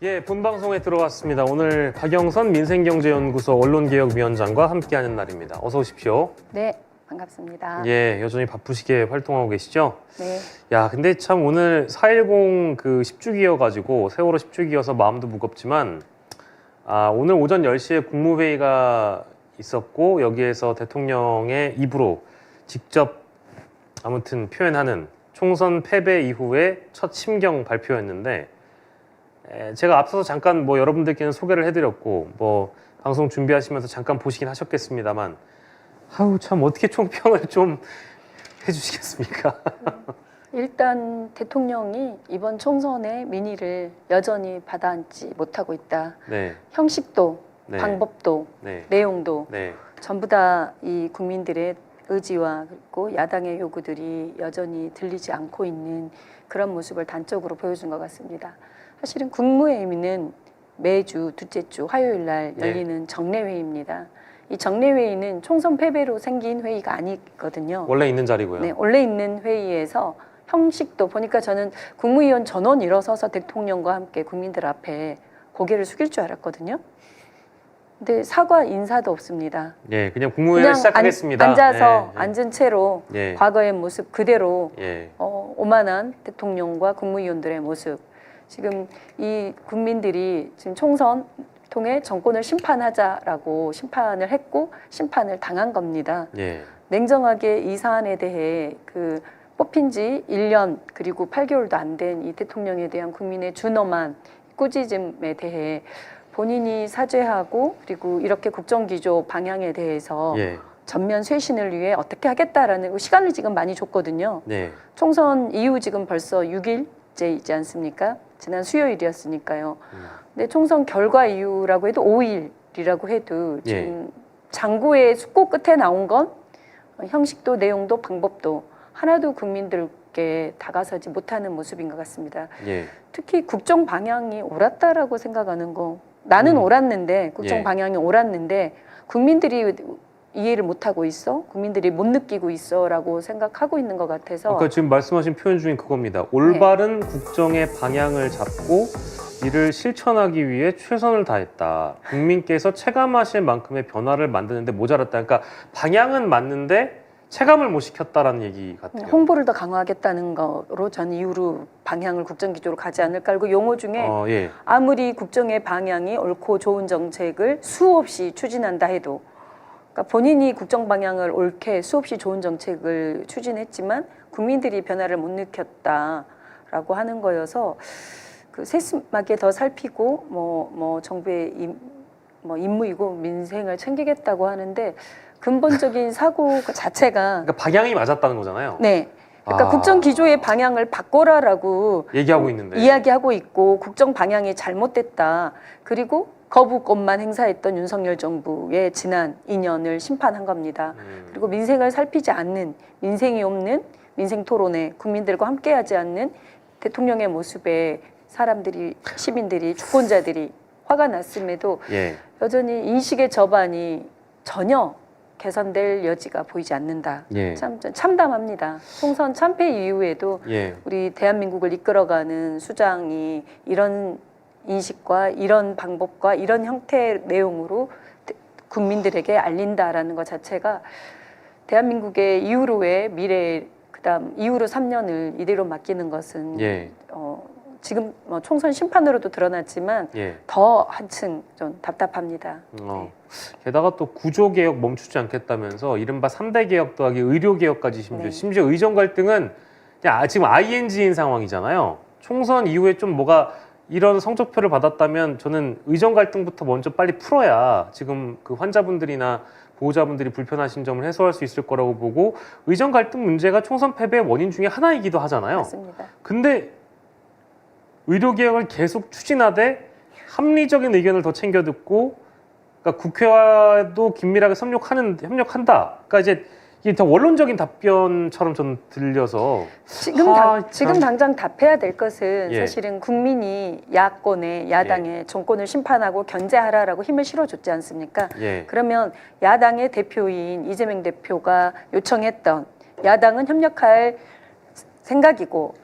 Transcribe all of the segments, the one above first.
예, 본방송에 들어왔습니다. 오늘 박영선 민생경제연구소 언론개혁위원장과 함께하는 날입니다. 어서 오십시오. 네, 반갑습니다. 예, 여전히 바쁘시게 활동하고 계시죠? 네. 야, 근데 참 오늘 4.10 그 10주기여가지고 세월호 10주기여서 마음도 무겁지만 오늘 오전 10시에 국무회의가 있었고 여기에서 대통령의 입으로 직접 아무튼 표현하는 총선 패배 이후에 첫 심경 발표였는데 제가 앞서서 잠깐 뭐 여러분들께는 소개를 해드렸고 뭐 방송 준비하시면서 잠깐 보시긴 하셨겠습니다만 아우 참 어떻게 총평을 좀 해주시겠습니까? 일단 대통령이 이번 총선의 민의를 여전히 받아안지 못하고 있다. 네, 형식도, 네, 방법도, 네, 내용도 네, 전부 다 이 국민들의 의지와 그리고 야당의 요구들이 여전히 들리지 않고 있는 그런 모습을 단적으로 보여준 것 같습니다. 사실은 국무회의는 매주 둘째 주 화요일 날 열리는 정례회의입니다. 이 정례회의는 총선 패배로 생긴 회의가 아니거든요. 원래 있는 자리고요. 네, 원래 있는 회의에서 형식도 보니까 저는 국무위원 전원 일어서서 대통령과 함께 국민들 앞에 고개를 숙일 줄 알았거든요. 근데 사과 인사도 없습니다. 예, 그냥 국무회의를 시작하겠습니다. 앉아서 예, 앉은 채로 예, 과거의 모습 그대로 예, 오만한 대통령과 국무위원들의 모습. 지금 이 국민들이 지금 총선 통해 정권을 심판하자라고 심판을 했고 심판을 당한 겁니다. 예, 냉정하게 이 사안에 대해 그 뽑힌 지 1년 그리고 8개월도 안 된 이 대통령에 대한 국민의 준엄한 꾸짖음에 대해 본인이 사죄하고 그리고 이렇게 국정기조 방향에 대해서 예, 전면 쇄신을 위해 어떻게 하겠다라는 시간을 지금 많이 줬거든요. 네, 총선 이후 지금 벌써 6일째이지 않습니까? 지난 수요일이었으니까요. 근데 총선 결과 이후라고 해도 5일이라고 해도 지금 장고의 숙고 끝에 나온 건 형식도 내용도 방법도 하나도 국민들께 다가서지 못하는 모습인 것 같습니다. 예, 특히 국정 방향이 옳았다라고 생각하는 거 나는 옳았는데 국정 방향이 옳았는데 국민들이 이해를 못하고 있어? 국민들이 못 느끼고 있어라고 생각하고 있는 것 같아서 그러니까 지금 말씀하신 표현 중에 그겁니다. 올바른 국정의 방향을 잡고 이를 실천하기 위해 최선을 다했다. 국민께서 체감하실 만큼의 변화를 만드는데 모자랐다. 그러니까 방향은 맞는데 체감을 못 시켰다라는 얘기 같아요. 홍보를 더 강화하겠다는 거로 전 이후로 방향을 국정기조로 가지 않을까. 그리고 용어 중에 예, 아무리 국정의 방향이 옳고 좋은 정책을 수없이 추진한다 해도 그러니까 본인이 국정 방향을 옳게 수없이 좋은 정책을 추진했지만 국민들이 변화를 못 느꼈다라고 하는 거여서 그 세심하게 더 살피고 뭐 정부의 임무이고 민생을 챙기겠다고 하는데 근본적인 사고 그 자체가 그러니까 방향이 맞았다는 거잖아요. 네. 그러니까 국정 기조의 방향을 바꿔라라고 얘기하고 있는데 이야기하고 있고 국정 방향이 잘못됐다. 그리고 거부권만 행사했던 윤석열 정부의 지난 2년을 심판한 겁니다. 그리고 민생을 살피지 않는 민생이 없는 민생 토론회 국민들과 함께하지 않는 대통령의 모습에 사람들이 시민들이 주권자들이 화가 났음에도 여전히 인식의 저반이 전혀 개선될 여지가 보이지 않는다. 참 참담합니다. 총선 참패 이후에도 우리 대한민국을 이끌어가는 수장이 이런 인식과 이런 방법과 이런 형태의 내용으로 국민들에게 알린다라는 것 자체가 대한민국의 이후로의 미래 그다음 이후로 3년을 이대로 맡기는 것은 지금 총선 심판으로도 드러났지만 더 한층 좀 답답합니다. 게다가 또 구조개혁 멈추지 않겠다면서 이른바 3대 개혁 더하기 의료개혁까지 심지어 의정 갈등은 그냥 지금 ING인 상황이잖아요. 총선 이후에 좀 뭐가 이런 성적표를 받았다면 저는 의정 갈등부터 먼저 빨리 풀어야 지금 그 환자분들이나 보호자분들이 불편하신 점을 해소할 수 있을 거라고 보고 의정 갈등 문제가 총선 패배의 원인 중에 하나이기도 하잖아요. 맞습니다. 근데 의료개혁을 계속 추진하되 합리적인 의견을 더 챙겨 듣고 그러니까 국회와도 긴밀하게 협력한다. 그러니까 이제 이게 더 원론적인 답변처럼 저는 들려서 지금 당장 답해야 될 것은 예. 사실은 국민이 야권에 야당에 정권을 심판하고 견제하라라고 힘을 실어줬지 않습니까? 그러면 야당의 대표인 이재명 대표가 요청했던 야당은 협력할 생각이고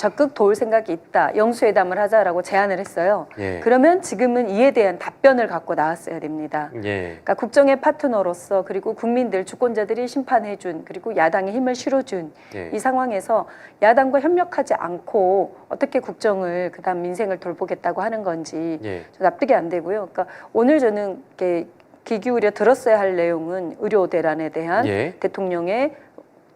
적극 도울 생각이 있다. 영수회담을 하자라고 제안을 했어요. 예. 그러면 지금은 이에 대한 답변을 갖고 나왔어야 됩니다. 예. 그러니까 국정의 파트너로서 그리고 국민들 주권자들이 심판해준 그리고 야당에 힘을 실어준 예. 이 상황에서 야당과 협력하지 않고 어떻게 국정을 그다음 민생을 돌보겠다고 하는 건지 예. 저 납득이 안 되고요. 그러니까 오늘 저는 이렇게 귀 기울여 들었어야 할 내용은 의료 대란에 대한 예. 대통령의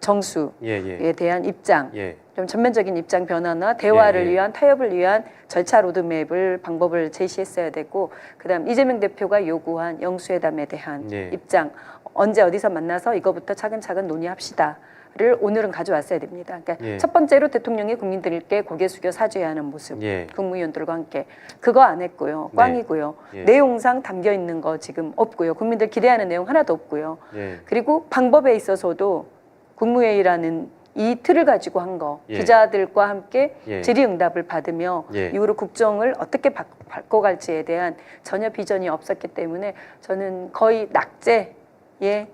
정수에 예. 예. 대한 입장, 예. 좀 전면적인 입장 변화나 대화를 예, 예. 위한 타협을 위한 절차 로드맵을 방법을 제시했어야 되고, 그다음 이재명 대표가 요구한 영수회담에 대한 예. 입장, 언제 어디서 만나서 이거부터 차근차근 논의합시다를 오늘은 가져왔어야 됩니다. 그러니까 예. 첫 번째로 대통령이 국민들께 고개 숙여 사죄해야 하는 모습, 예. 국무위원들과 함께 그거 안 했고요, 네. 꽝이고요. 예. 내용상 담겨 있는 거 지금 없고요, 국민들 기대하는 내용 하나도 없고요. 예. 그리고 방법에 있어서도 국무회의라는 이 틀을 가지고 한 거, 예. 기자들과 함께 예. 질의응답을 받으며 예. 이후로 국정을 어떻게 바꿔갈지에 대한 전혀 비전이 없었기 때문에 저는 거의 낙제에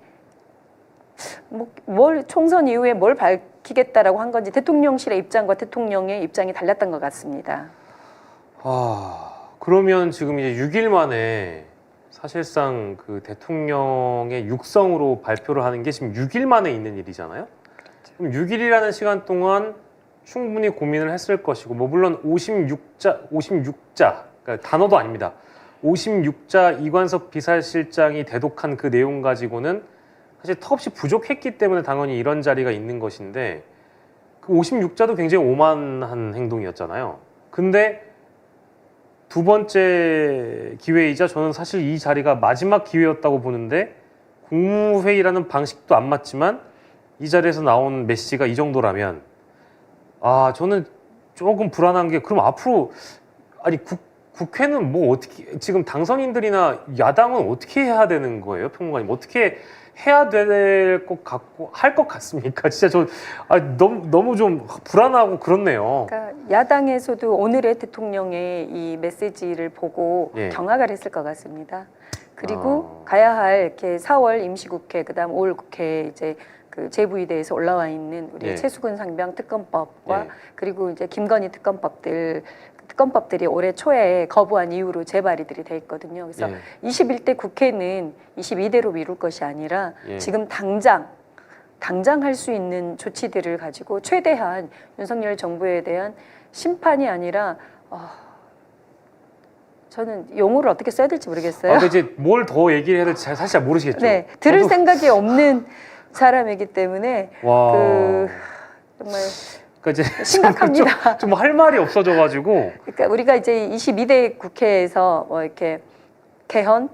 뭘 총선 이후에 뭘 밝히겠다라고 한 건지 대통령실의 입장과 대통령의 입장이 달랐던 것 같습니다. 그러면 지금 이제 6일 만에 사실상 그 대통령의 육성으로 발표를 하는 게 지금 6일 만에 있는 일이잖아요. 그럼 6일이라는 시간 동안 충분히 고민을 했을 것이고, 뭐 물론 56자, 그러니까 단어도 아닙니다. 56자 이관석 비서실장이 대독한 그 내용 가지고는 사실 턱없이 부족했기 때문에 당연히 이런 자리가 있는 것인데, 그 56자도 굉장히 오만한 행동이었잖아요. 근데 두 번째 기회이자 저는 사실 이 자리가 마지막 기회였다고 보는데, 국무회의라는 방식도 안 맞지만 이 자리에서 나온 메시지가 이 정도라면 저는 조금 불안한 게, 그럼 앞으로 아니 국회는 뭐 어떻게, 지금 당선인들이나 야당은 어떻게 해야 되는 거예요? 평론가님, 어떻게 해야 될 것 같고 할 것 같습니까? 진짜 저 너무 좀 불안하고 그렇네요. 그러니까 야당에서도 오늘의 대통령의 이 메시지를 보고 예. 경악을 했을 것 같습니다. 그리고 가야 할 이렇게 4월 임시국회, 그다음 5월 국회 이제 그 제부의대에서 올라와 있는 우리 예. 최수근 상병 특검법과 예. 그리고 이제 김건희 특검법들이 올해 초에 거부한 이후로 재발의들이 돼 있거든요. 그래서 예. 21대 국회는 22대로 미룰 것이 아니라 예. 지금 당장 할 수 있는 조치들을 가지고 최대한 윤석열 정부에 대한 심판이 아니라 저는 용어를 어떻게 써야 될지 모르겠어요. 근데 이제 뭘 더 얘기를 해야 될지 사실 잘 모르시겠죠? 네, 들을 저도- 생각이 없는 사람이기 때문에 와. 정말 그러니까 이제 심각합니다. 좀 할 말이 없어져가지고. 그러니까 우리가 이제 22대 국회에서 뭐 이렇게 개헌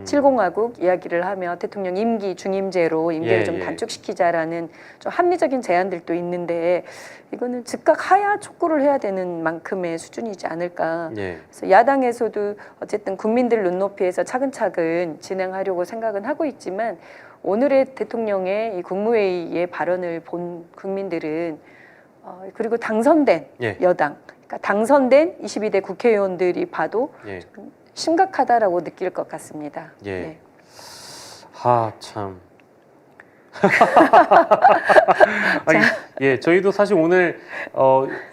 7공화국 이야기를 하며 대통령 임기 중임제로 임기를 예, 좀 예. 단축시키자라는 좀 합리적인 제안들도 있는데, 이거는 즉각 하야 촉구를 해야 되는 만큼의 수준이지 않을까. 예. 그래서 야당에서도 어쨌든 국민들 눈높이에서 차근차근 진행하려고 생각은 하고 있지만, 오늘의 대통령의 이 국무회의의 발언을 본 국민들은 그리고 당선된 예. 여당, 그러니까 당선된 22대 국회의원들이 봐도 예. 심각하다라고 느낄 것 같습니다. 예. 네. 참. 저희도 사실 오늘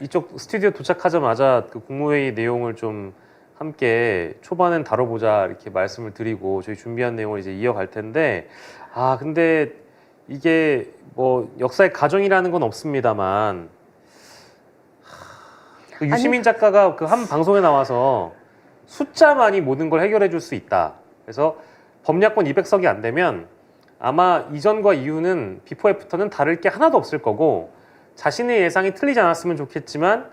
이쪽 스튜디오 도착하자마자 그 국무회의 내용을 좀 함께 초반엔 다뤄보자 이렇게 말씀을 드리고 저희 준비한 내용을 이제 이어갈 텐데, 근데 이게 뭐 역사의 가정이라는 건 없습니다만, 그 유시민 작가가 그 한 방송에 나와서 숫자만이 모든 걸 해결해 줄 수 있다. 그래서 범야권 200석이 안 되면 아마 이전과 이후는 비포 애프터는 다를 게 하나도 없을 거고, 자신의 예상이 틀리지 않았으면 좋겠지만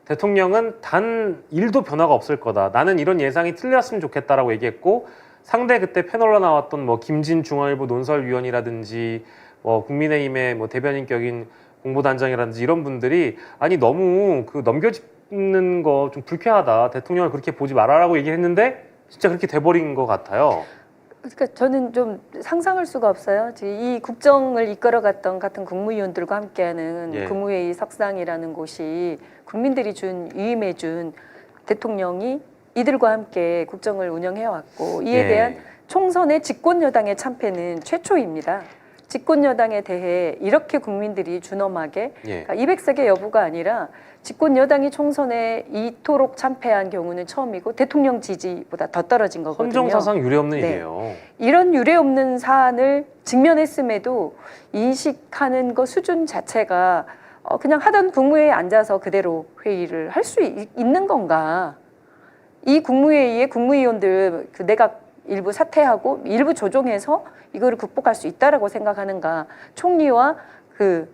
대통령은 단 1도 변화가 없을 거다. 나는 이런 예상이 틀렸으면 좋겠다라고 얘기했고, 상대 그때 패널로 나왔던 뭐 김진 중앙일보 논설위원이라든지 뭐 국민의힘의 뭐 대변인격인 공보단장이라든지 이런 분들이 너무 그 넘겨짚는 거 좀 불쾌하다. 대통령을 그렇게 보지 말아라고 얘기를 했는데 진짜 그렇게 돼버린 것 같아요. 그러니까 저는 좀 상상할 수가 없어요. 이 국정을 이끌어갔던 같은 국무위원들과 함께하는 예. 국무회의 석상이라는 곳이 국민들이 위임해준 대통령이 이들과 함께 국정을 운영해왔고, 이에 예. 대한 총선의 집권 여당의 참패는 최초입니다. 집권 여당에 대해 이렇게 국민들이 준엄하게 예. 그러니까 200석의 여부가 아니라 집권 여당이 총선에 이토록 참패한 경우는 처음이고 대통령 지지보다 더 떨어진 거거든요. 헌정사상 유례없는 네. 일이에요. 이런 유례없는 사안을 직면했음에도 인식하는 것 수준 자체가 그냥 하던 국무회의에 앉아서 그대로 회의를 할 수 있는 건가? 이 국무회의에 국무위원들 그 내각 일부 사퇴하고 일부 조정해서 이거를 극복할 수 있다라고 생각하는가? 총리와 그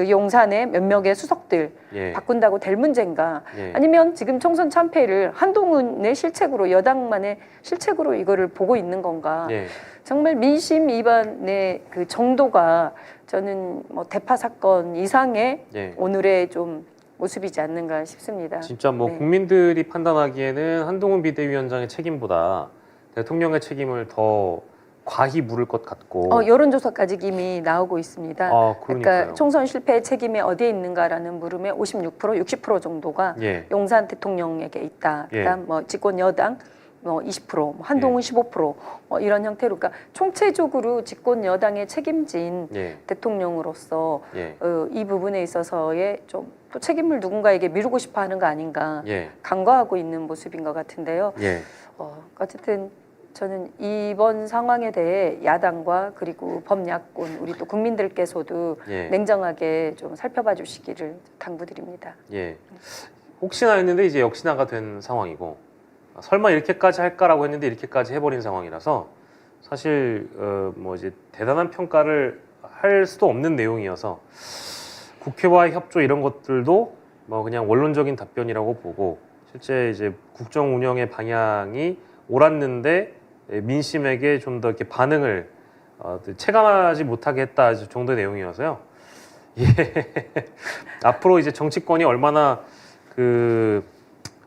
용산의 몇 명의 수석들 예. 바꾼다고 될 문제인가? 예. 아니면 지금 총선 참패를 한동훈의 실책으로 여당만의 실책으로 이거를 보고 있는 건가? 예. 정말 민심 위반의 그 정도가 저는 뭐 대파 사건 이상의 예. 오늘의 좀 모습이지 않는가 싶습니다. 진짜 뭐 네. 국민들이 판단하기에는 한동훈 비대위원장의 책임보다 대통령의 책임을 더 과히 물을 것 같고. 여론조사까지 이미 나오고 있습니다. 그러니까요. 그러니까 총선 실패의 책임이 어디에 있는가라는 물음에 56%, 60% 정도가 예. 용산 대통령에게 있다. 그다음 뭐 집권 여당 20%, 한동훈 15% 이런 형태로 그러니까 총체적으로 집권 여당에 책임진 예. 대통령으로서 예. 이 부분에 있어서의 좀 또 책임을 누군가에게 미루고 싶어하는 거 아닌가 예. 간과하고 있는 모습인 것 같은데요. 예. 어쨌든 저는 이번 상황에 대해 야당과 그리고 범야권 우리 또 국민들께서도 예. 냉정하게 좀 살펴봐 주시기를 당부드립니다. 예. 혹시나 했는데 이제 역시나가 된 상황이고 설마 이렇게까지 할까라고 했는데 이렇게까지 해버린 상황이라서 사실 뭐 이제 대단한 평가를 할 수도 없는 내용이어서 국회와의 협조 이런 것들도 뭐 그냥 원론적인 답변이라고 보고 실제 이제 국정 운영의 방향이 옳았는데 민심에게 좀 더 이렇게 반응을 체감하지 못하게 했다 정도의 내용이어서요. 예. 앞으로 이제 정치권이 얼마나 그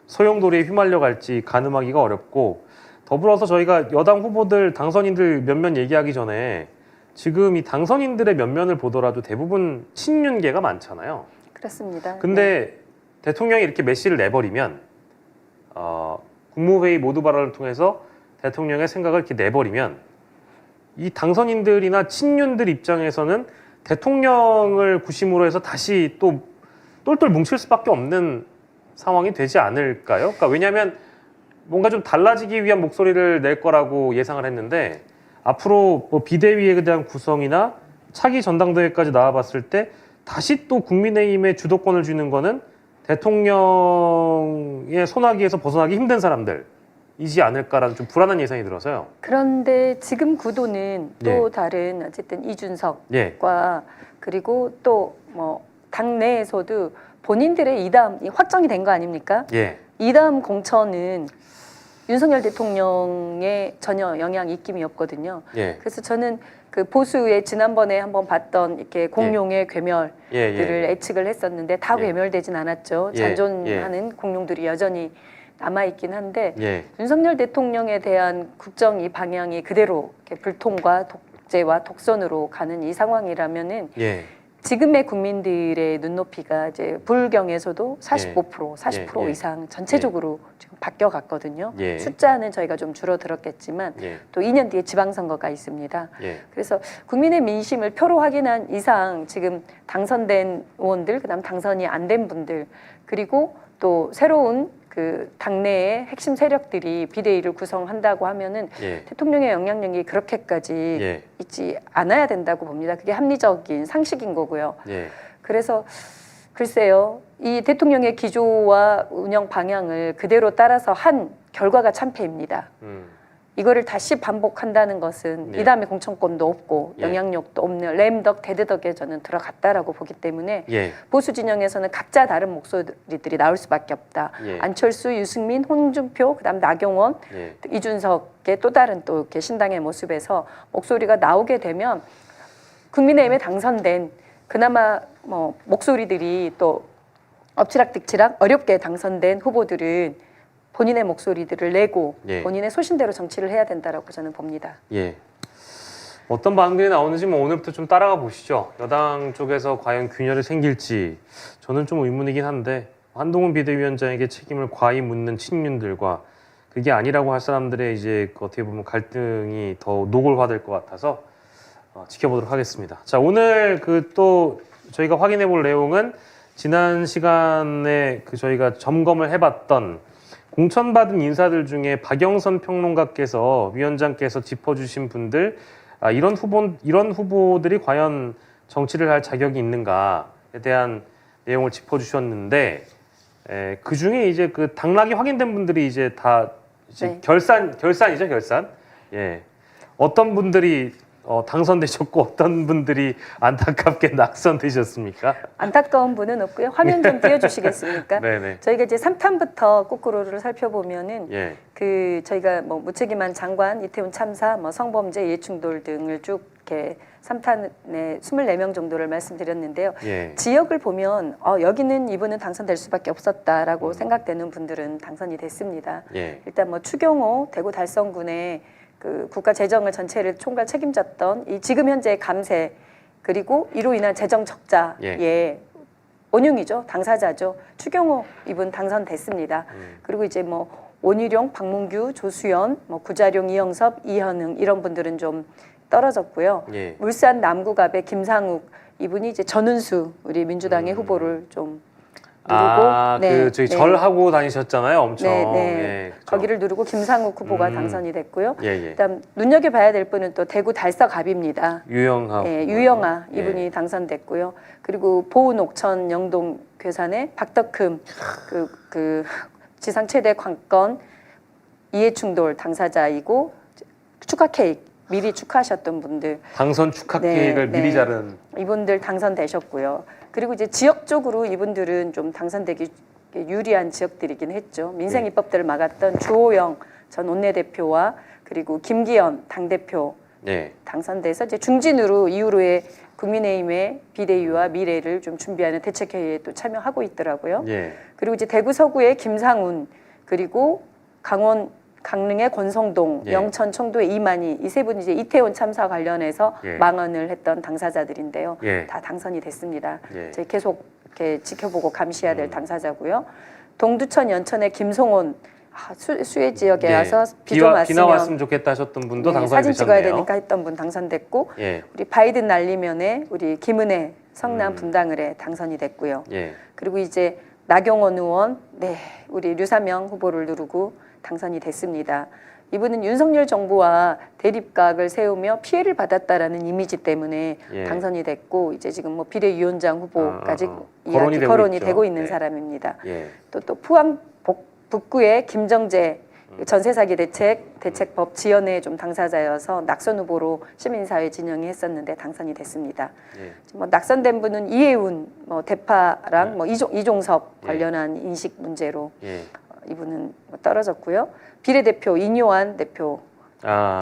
소용돌이에 휘말려 갈지 가늠하기가 어렵고 더불어서 저희가 여당 후보들 당선인들 몇몇 얘기하기 전에 지금 이 당선인들의 면면을 보더라도 대부분 친윤계가 많잖아요. 그렇습니다. 근데 대통령이 이렇게 메시를 내버리면 국무회의 모두 발언을 통해서 대통령의 생각을 이렇게 내버리면 이 당선인들이나 친윤들 입장에서는 대통령을 구심으로 해서 다시 또 똘똘 뭉칠 수밖에 없는 상황이 되지 않을까요? 그러니까 왜냐하면 뭔가 좀 달라지기 위한 목소리를 낼 거라고 예상을 했는데 앞으로 뭐 비대위에 대한 구성이나 차기 전당대회까지 나와봤을 때 다시 또 국민의힘에 주도권을 쥐는 거는 대통령의 손아귀에서 벗어나기 힘든 사람들이지 않을까라는 좀 불안한 예상이 들어서요. 그런데 지금 구도는 또 다른 어쨌든 이준석과 그리고 또 뭐 당내에서도 본인들의 이담이 확정이 된 거 아닙니까? 예. 이담 공천은 윤석열 대통령의 전혀 영향 입김이 없거든요. 예. 그래서 저는 그 보수의 지난번에 한번 봤던 이렇게 공룡의 괴멸들을 예측을 했었는데 다 괴멸되진 않았죠. 잔존하는 공룡들이 여전히 남아있긴 한데 윤석열 대통령에 대한 국정 이 방향이 그대로 이렇게 불통과 독재와 독선으로 가는 이 상황이라면은 지금의 국민들의 눈높이가 이제 불경에서도 45%, 40% 이상 전체적으로 지금 바뀌어 갔거든요. 숫자는 저희가 좀 줄어들었겠지만 또 2년 뒤에 지방선거가 있습니다. 그래서 국민의 민심을 표로 확인한 이상 지금 당선된 의원들, 그다음 당선이 안 된 분들, 그리고 또 새로운 그 당내의 핵심 세력들이 비대위를 구성한다고 하면은 대통령의 영향력이 그렇게까지 있지 않아야 된다고 봅니다. 그게 합리적인 상식인 거고요. 그래서 글쎄요, 이 대통령의 기조와 운영 방향을 그대로 따라서 한 결과가 참패입니다. 이거를 다시 반복한다는 것은 이 다음에 공천권도 없고 영향력도 없는 램덕 대드덕에 저는 들어갔다라고 보기 때문에 보수 진영에서는 각자 다른 목소리들이 나올 수밖에 없다. 안철수, 유승민, 홍준표, 그다음 나경원, 이준석의 또 다른 또 이렇게 신당의 모습에서 목소리가 나오게 되면 국민의힘에 당선된 그나마 뭐 목소리들이 또 엎치락뒤치락 어렵게 당선된 후보들은 본인의 목소리들을 내고 본인의 소신대로 정치를 해야 된다라고 저는 봅니다. 어떤 반응들이 나오는지 뭐 오늘부터 좀 따라가 보시죠. 여당 쪽에서 과연 균열이 생길지 저는 좀 의문이긴 한데 한동훈 비대위원장에게 책임을 과히 묻는 친윤들과 그게 아니라고 할 사람들의 이제 어떻게 보면 갈등이 더 노골화될 것 같아서 지켜보도록 하겠습니다. 자, 오늘 또 저희가 확인해 볼 내용은 지난 시간에 저희가 점검을 해봤던 공천받은 인사들 중에 박영선 평론가께서 위원장께서 짚어주신 분들, 이런 후보들이 과연 정치를 할 자격이 있는가에 대한 내용을 짚어주셨는데, 그 중에 이제 그 당락이 확인된 분들이 이제 다 이제 네. 결산이죠, 결산. 예. 어떤 분들이 당선되셨고 어떤 분들이 안타깝게 낙선되셨습니까? 안타까운 분은 없고요. 화면 좀 띄워주시겠습니까? 네네. 저희가 이제 3탄부터 거꾸로를 살펴보면은 예. 저희가 뭐 무책임한 장관, 이태원 참사, 뭐 성범죄, 이해충돌 등을 쭉 이렇게 3탄에 24명 정도를 말씀드렸는데요. 예. 지역을 보면 여기는 이분은 당선될 수밖에 없었다라고 생각되는 분들은 당선이 됐습니다. 예. 일단 뭐 추경호 대구 달성군의 그 국가 재정을 전체를 총괄 책임졌던 이 지금 현재 감세 그리고 이로 인한 재정 적자의 원흉이죠. 당사자죠. 추경호 이분 당선됐습니다. 그리고 이제 뭐 원희룡, 박문규, 조수연, 뭐 구자룡, 이영섭, 이현흥 이런 분들은 좀 떨어졌고요. 예. 울산 남구갑의 김상욱 이분이 이제 전은수 우리 민주당의 후보를 좀 누르고 저희 절하고 다니셨잖아요, 엄청. 네. 그렇죠. 거기를 누르고 김상욱 후보가 당선이 됐고요. 예. 그다음 눈여겨봐야 될 분은 또 대구 달서갑입니다. 유영하. 유영아 예. 이분이 당선됐고요. 그리고 보은 옥천 영동 괴산의 박덕흠 그 지상 최대 관건 이해충돌 당사자이고 축하 케이크 미리 축하하셨던 분들 당선 축하 케이크를 미리 자른. 이분들 당선되셨고요. 그리고 이제 지역적으로 이분들은 좀 당선되기 유리한 지역들이긴 했죠. 민생 입법들을 막았던 주호영 전 원내대표와 그리고 김기현 당대표 당선돼서 이제 중진으로 이후로의 국민의힘의 비대위와 미래를 좀 준비하는 대책회의에 또 참여하고 있더라고요. 그리고 이제 대구 서구의 김상훈 그리고 강릉의 권성동, 영천 청도의 이만희 이 세 분이 이제 이태원 참사 관련해서 망언을 했던 당사자들인데요. 다 당선이 됐습니다. 저희 계속 이렇게 지켜보고 감시해야 될 당사자고요. 동두천 연천의 김송원 수해 지역에 와서 비 좀 왔으면 비 나왔으면 좋겠다 하셨던 분도 당선이 사진 되셨네요. 찍어야 되니까 했던 분 당선됐고 우리 바이든 날리면에 우리 김은혜 성남 분당을에 당선이 됐고요. 그리고 이제 나경원 의원 우리 류사명 후보를 누르고 당선이 됐습니다. 이분은 윤석열 정부와 대립각을 세우며 피해를 받았다라는 이미지 때문에 당선이 됐고 이제 지금 뭐 비례위원장 후보까지 거론이 되고 있는 사람입니다. 또 포항 북구의 김정재 전세 사기 대책법 지연의 좀 당사자여서 낙선 후보로 시민사회 진영이 했었는데 당선이 됐습니다. 뭐 낙선된 분은 이해운 대파랑 이종섭 관련한 인식 문제로 이분은 떨어졌고요. 비례대표 인요한 대표,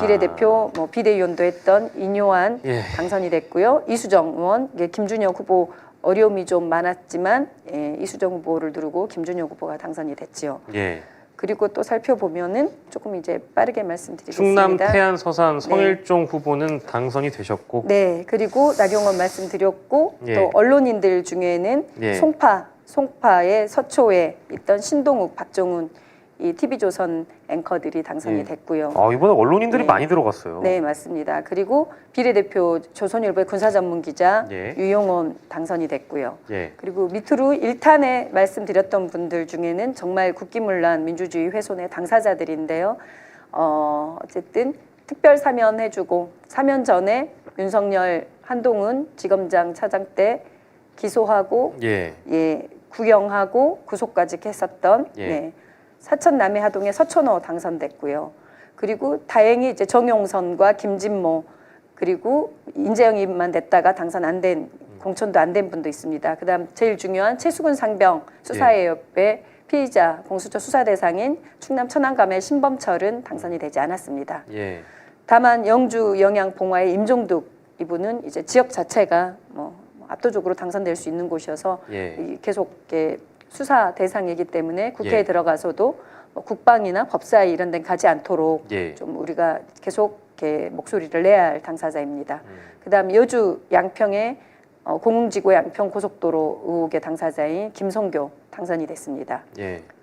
비례대표 비대위원도 했던 인요한 당선이 됐고요. 이수정 의원, 김준혁 후보 어려움이 좀 많았지만 이수정 후보를 누르고 김준혁 후보가 당선이 됐지요. 그리고 또 살펴보면은 조금 이제 빠르게 말씀드리겠습니다. 충남 태안 서산 성일종 후보는 당선이 되셨고, 그리고 나경원 말씀드렸고 또 언론인들 중에는 송파의 서초에 있던 신동욱, 박종훈 이 TV조선 앵커들이 당선이 됐고요. 이번에 언론인들이 많이 들어갔어요. 네, 맞습니다. 그리고 비례대표 조선일보의 군사전문기자 유용원 당선이 됐고요. 그리고 밑으로 1탄에 말씀드렸던 분들 중에는 정말 국기문란 민주주의 훼손의 당사자들인데요. 어쨌든 특별 사면해주고 사면 전에 윤석열 한동훈 지검장 차장 때 기소하고 구형하고 구속까지 했었던 사천 남해 하동의 서천호 당선됐고요. 그리고 다행히 이제 정용선과 김진모 그리고 인재영입만 됐다가 당선 안 된 공천도 안 된 분도 있습니다. 그다음 제일 중요한 최수근 상병 수사의협의 피의자 공수처 수사 대상인 충남 천안감의 신범철은 당선이 되지 않았습니다. 다만 영주 영양 봉화의 임종득 이분은 이제 지역 자체가 압도적으로 당선될 수 있는 곳이어서 계속 수사 대상이기 때문에 국회에 들어가서도 국방이나 법사위 이런 데는 가지 않도록 좀 우리가 계속 목소리를 내야 할 당사자입니다. 그다음 여주 양평의 공흥지구 양평 고속도로 의혹의 당사자인 김성교 당선이 됐습니다.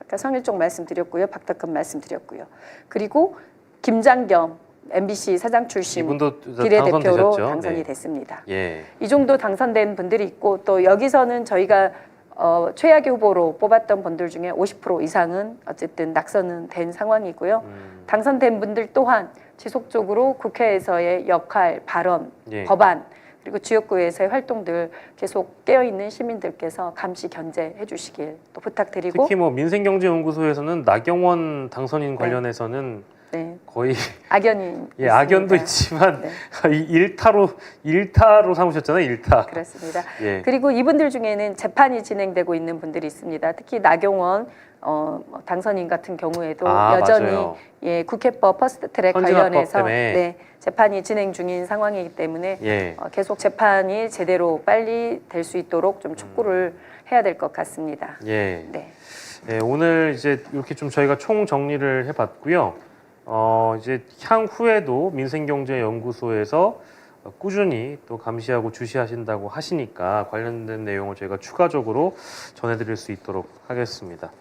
아까 성일종 말씀드렸고요, 박덕흠 말씀드렸고요. 그리고 김장겸 MBC 사장 출신 이분도 비례대표로 당선되셨죠? 당선이 네. 됐습니다. 예. 이 정도 당선된 분들이 있고 또 여기서는 저희가 최악의 후보로 뽑았던 분들 중에 50% 이상은 어쨌든 낙선은 된 상황이고요. 당선된 분들 또한 지속적으로 국회에서의 역할, 발언, 예. 법안 그리고 지역구에서의 활동들 계속 깨어있는 시민들께서 감시 견제해 주시길 또 부탁드리고 특히 뭐 민생경제연구소에서는 나경원 당선인 관련해서는 네, 거의 악연이 예, 악연도 있습니다. 있지만 네. 일타로 삼으셨잖아요, 일타. 그렇습니다. 예. 그리고 이분들 중에는 재판이 진행되고 있는 분들이 있습니다. 특히 나경원 당선인 같은 경우에도 여전히 맞아요. 예, 국회법 퍼스트트랙 선진화법 관련해서 때문에. 네, 재판이 진행 중인 상황이기 때문에 예. 계속 재판이 제대로 빨리 될 수 있도록 좀 촉구를 해야 될 것 같습니다. 예. 네. 예, 오늘 이제 이렇게 좀 저희가 총 정리를 해봤고요. 이제 향후에도 민생경제연구소에서 꾸준히 또 감시하고 주시하신다고 하시니까 관련된 내용을 저희가 추가적으로 전해드릴 수 있도록 하겠습니다.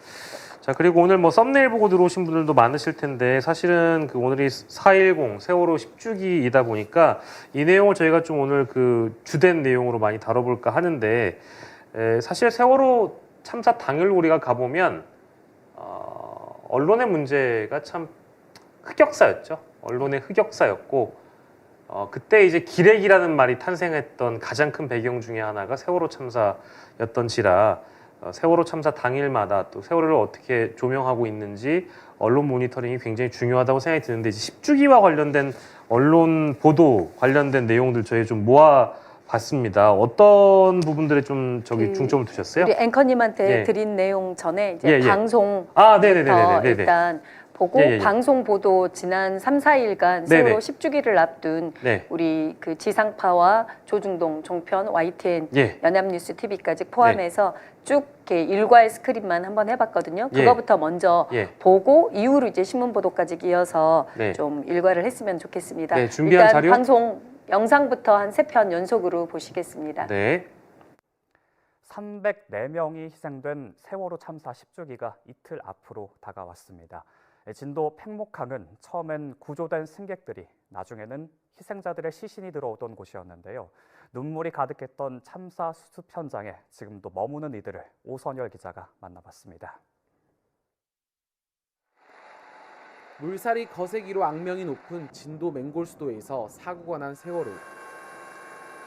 자, 그리고 오늘 뭐 썸네일 보고 들어오신 분들도 많으실 텐데 사실은 그 오늘이 4.10 세월호 10주기이다 보니까 이 내용을 저희가 좀 오늘 그 주된 내용으로 많이 다뤄볼까 하는데 사실 세월호 참사 당일 우리가 가보면 언론의 문제가 참 흑역사였죠. 언론의 흑역사였고 그때 이제 기레기라는 말이 탄생했던 가장 큰 배경 중에 하나가 세월호 참사였던지라 세월호 참사 당일마다 또 세월호를 어떻게 조명하고 있는지 언론 모니터링이 굉장히 중요하다고 생각이 드는데 이제 10주기와 관련된 언론 보도 관련된 내용들 저희 좀 모아 봤습니다. 어떤 부분들에 좀 중점을 두셨어요? 우리 앵커님한테 예. 드린 내용 전에 이제 방송 네네네네. 일단 보고 방송 보도 지난 3, 4일간 네네. 세월호 10주기를 앞둔 네. 우리 그 지상파와 조중동, 종편, YTN, 예. 연합뉴스 TV까지 포함해서 쭉 이렇게 일괄 스크린만 한번 해봤거든요. 그거부터 먼저 보고 이후로 이제 신문 보도까지 이어서 좀 일괄을 했으면 좋겠습니다. 네, 준비한 일단 자료? 방송 영상부터 한 3편 연속으로 보시겠습니다. 네. 304명이 희생된 세월호 참사 10주기가 이틀 앞으로 다가왔습니다. 진도 팽목항은 처음엔 구조된 승객들이 나중에는 희생자들의 시신이 들어오던 곳이었는데요. 눈물이 가득했던 참사 수습 현장에 지금도 머무는 이들을 오선열 기자가 만나봤습니다. 물살이 거세기로 악명이 높은 진도 맹골수도에서 사고가 난 세월호.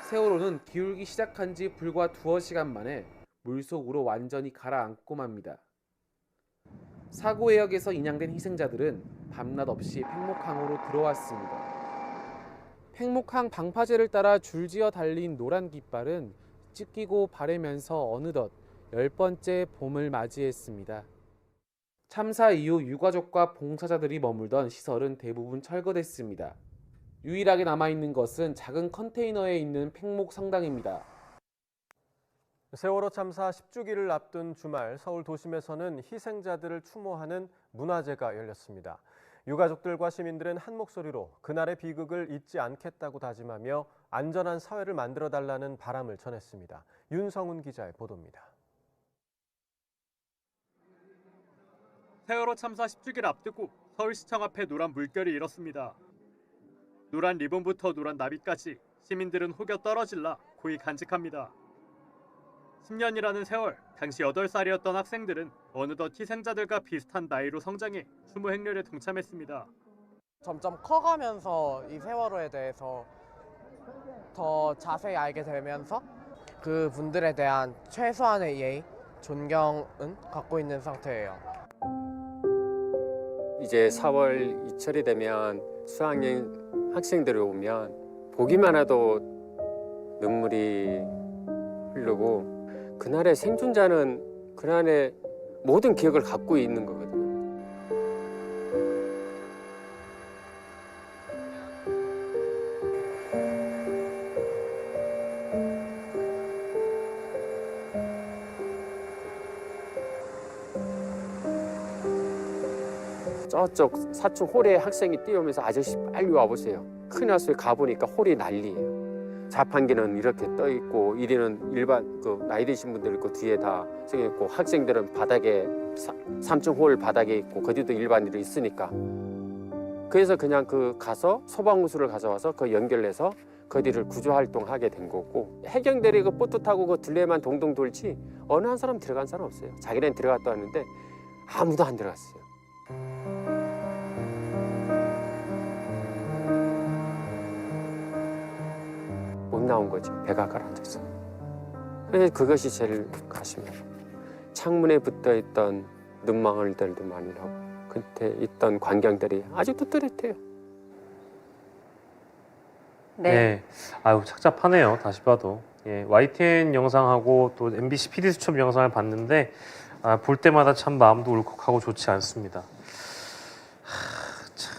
세월호는 기울기 시작한 지 불과 두어 시간 만에 물속으로 완전히 가라앉고 맙니다. 사고 해역에서 인양된 희생자들은 밤낮 없이 팽목항으로 들어왔습니다. 팽목항 방파제를 따라 줄지어 달린 노란 깃발은 찢기고 바래면서 어느덧 10번째 봄을 맞이했습니다. 참사 이후 유가족과 봉사자들이 머물던 시설은 대부분 철거됐습니다. 유일하게 남아있는 것은 작은 컨테이너에 있는 팽목 성당입니다. 세월호 참사 10주기를 앞둔 주말 서울 도심에서는 희생자들을 추모하는 문화제가 열렸습니다. 유가족들과 시민들은 한 목소리로 그날의 비극을 잊지 않겠다고 다짐하며 안전한 사회를 만들어달라는 바람을 전했습니다. 윤성훈 기자의 보도입니다. 세월호 참사 10주기를 앞두고 서울시청 앞에 노란 물결이 일었습니다. 노란 리본부터 노란 나비까지 시민들은 혹여 떨어질라 고이 간직합니다. 10년이라는 세월, 당시 8살이었던 학생들은 어느덧 희생자들과 비슷한 나이로 성장해 추모 행렬에 동참했습니다. 점점 커가면서 이 세월호에 대해서 더 자세히 알게 되면서 그 분들에 대한 최소한의 예의, 존경은 갖고 있는 상태예요. 이제 4월 이철이 되면 수학여행 학생들이 오면 보기만 해도 눈물이 흐르고 그날의 생존자는 그날의 모든 기억을 갖고 있는 거거든요. 저쪽 사촌 홀에 학생이 뛰어오면서 아저씨 빨리 와보세요. 큰일 났어요. 가보니까 홀이 난리예요. 자판기는 이렇게 떠 있고 이리는 일반 그 나이 드신 분들 있고 뒤에 다 써 있고 학생들은 바닥에 3층 홀 바닥에 있고 거기도 일반인들이 있으니까 그래서 그냥 그 가서 소방호수를 가져와서 그 연결해서 거기를 구조 활동하게 된 거고 해경들이 그 보트 타고 그 둘레만 동동 돌지 어느 한 사람 들어간 사람 없어요. 자기네는 들어갔다 왔는데 아무도 안 들어갔어요. 못 나온 거죠. 배가 가라앉았어요. 그래서 그것이 제일 가슴이에요. 창문에 붙어 있던 눈망울들도 많이 나고 그때 있던 광경들이 아직도 또렷해요. 네. 아유 착잡하네요. 다시 봐도. 예, YTN 영상하고 또 MBC PD수첩 영상을 봤는데 볼 때마다 참 마음도 울컥하고 좋지 않습니다. 참,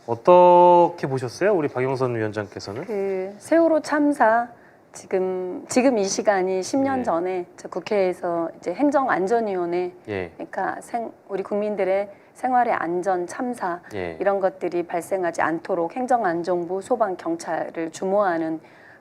어떻게 보셨어요, 우리 박영선 위원장께서는? 그 세월호 참사 지금 이 시간이 10년 네. 전에 저 국회에서 이제 행정안전위원회 예, 그러니까 우리 국민들의 생활의 안전 참사 예, 이런 것들이 발생하지 않도록 행정안전부, 소방, 경찰을 주모하는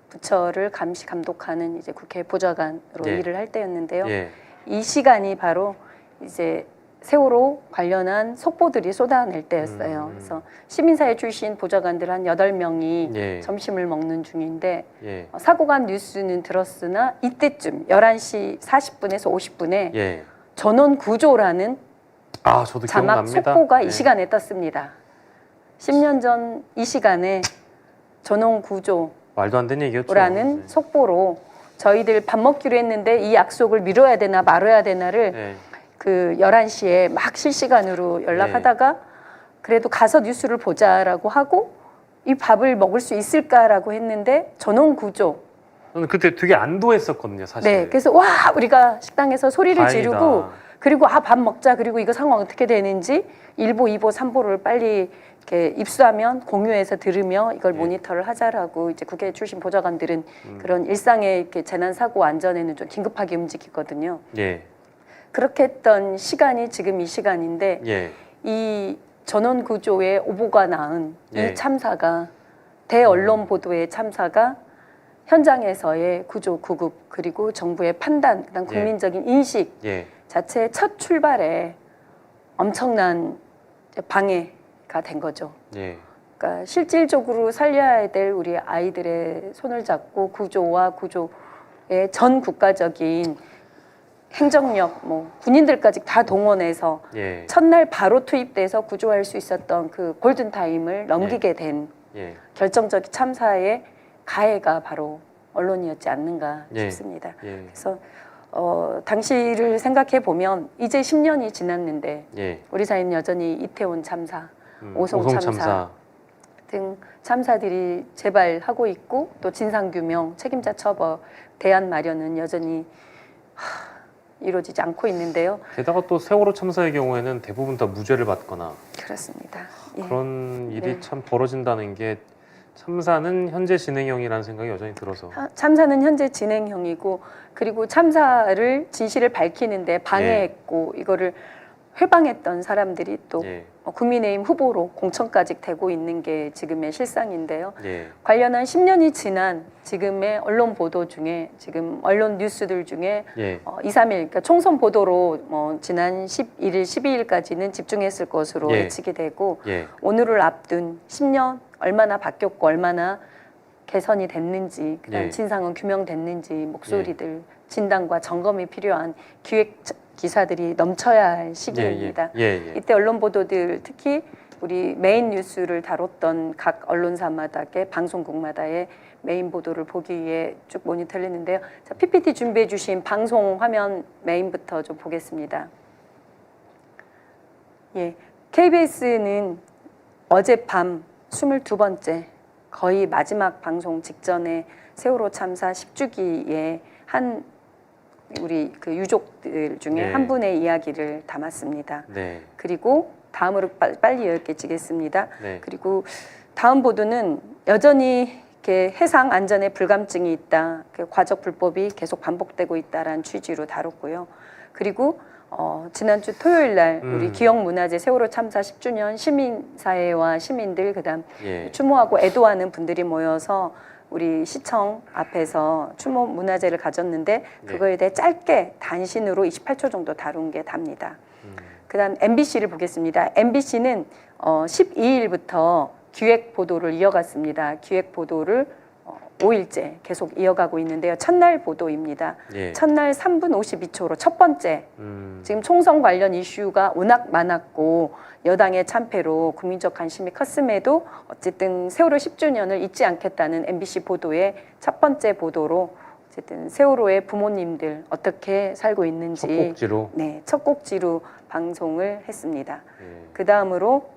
부처를 감시 감독하는 이제 국회 보좌관으로 예. 일을 할 때였는데요. 예, 이 시간이 바로 이제 세월호 관련한 속보들이 쏟아낼 때였어요. 그래서 시민사회 출신 보좌관들 한 8명이 예, 점심을 먹는 중인데 예, 사고가 뉴스는 들었으나 이때쯤 11시 40분에서 50분에 예. 전원 구조라는 저도 자막 기억납니다. 속보가 예. 이 시간에 떴습니다. 10년 전 이 시간에 전원 구조라는 말도 안 되는 얘기였죠. 속보로 저희들 밥 먹기로 했는데 이 약속을 미뤄야 되나 말아야 되나를 예, 그 11시에 막 실시간으로 연락하다가 그래도 가서 뉴스를 보자라고 하고 이 밥을 먹을 수 있을까라고 했는데 전원 구조. 저는 그때 되게 안도했었거든요, 사실. 네, 그래서 와 우리가 식당에서 소리를 다행이다. 지르고 그리고 밥 먹자 그리고 이거 상황 어떻게 되는지 1보, 2보, 3보를 빨리 이렇게 입수하면 공유해서 들으며 이걸 예. 모니터를 하자라고 이제 국회 출신 보좌관들은 그런 일상의 이렇게 재난 사고 안전에는 좀 긴급하게 움직이거든요. 예, 그렇게 했던 시간이 지금 이 시간인데 예, 이 전원 구조의 오보가 낳은 예. 이 참사가 대언론 보도의 참사가 현장에서의 구조 구급 그리고 정부의 판단 그다음 예. 국민적인 인식 예, 자체의 첫 출발에 엄청난 방해가 된 거죠. 예, 그러니까 실질적으로 살려야 될 우리 아이들의 손을 잡고 구조와 구조의 전 국가적인 행정력, 뭐 군인들까지 다 동원해서 예, 첫날 바로 투입돼서 구조할 수 있었던 그 골든 타임을 넘기게 된 예. 결정적인 참사의 가해가 바로 언론이었지 않는가 예. 싶습니다. 예, 그래서 당시를 생각해 보면 이제 10년이 지났는데 예. 우리 사회는 여전히 이태원 참사, 오송 참사 등 참사들이 재발하고 있고 또 진상규명, 책임자 처벌, 대안 마련은 여전히 이루어지지 않고 있는데요. 게다가 또 세월호 참사의 경우에는 대부분 다 무죄를 받거나 그렇습니다. 예. 그런 일이 네. 참 벌어진다는 게 참사는 현재 진행형이라는 생각이 여전히 들어서 참사는 현재 진행형이고 그리고 참사를 진실을 밝히는데 방해했고 이거를 회방했던 사람들이 또 예, 국민의힘 후보로 공천까지 되고 있는 게 지금의 실상인데요. 예, 관련한 10년이 지난 지금의 언론 보도 중에 지금 언론 뉴스들 중에 예, 2, 3일 그러니까 총선 보도로 지난 11일, 12일까지는 집중했을 것으로 예. 예측이 되고 예, 오늘을 앞둔 10년 얼마나 바뀌었고 얼마나 개선이 됐는지 그다음 예. 진상은 규명됐는지 목소리들 진단과 점검이 필요한 기획 기사들이 넘쳐야 할 시기입니다. 예, 예, 예. 이때 언론 보도들 특히 우리 메인 뉴스를 다뤘던 각 언론사마다의 방송국마다의 메인 보도를 보기 위해 쭉 모니터를 했는데요. 자, PPT 준비해 주신 방송 화면 메인부터 좀 보겠습니다. 예, KBS는 어젯밤 22번째 거의 마지막 방송 직전에 세월호 참사 10주기에 한 우리 그 유족들 중에 네. 한 분의 이야기를 담았습니다. 네, 그리고 다음으로 빨리 이어지겠습니다. 네, 그리고 다음 보도는 여전히 이렇게 해상 안전에 불감증이 있다. 그 과적 불법이 계속 반복되고 있다라는 취지로 다뤘고요. 그리고 지난주 토요일 날 우리 기억문화제 세월호 참사 10주년 시민사회와 시민들 그다음 예, 추모하고 애도하는 분들이 모여서 우리 시청 앞에서 추모 문화제를 가졌는데 그거에 대해 짧게 단신으로 28초 정도 다룬 게 답니다. 그다음 MBC를 보겠습니다. MBC는 12일부터 기획 보도를 이어갔습니다. 기획 보도를 5일째 계속 이어가고 있는데요. 첫날 보도입니다. 예. 첫날 3분 52초로 첫 번째 지금 총선 관련 이슈가 워낙 많았고 여당의 참패로 국민적 관심이 컸음에도 어쨌든 세월호 10주년을 잊지 않겠다는 MBC 보도의 첫 번째 보도로 어쨌든 세월호의 부모님들 어떻게 살고 있는지 첫 꼭지로 네, 첫 꼭지로 방송을 했습니다. 예. 그 다음으로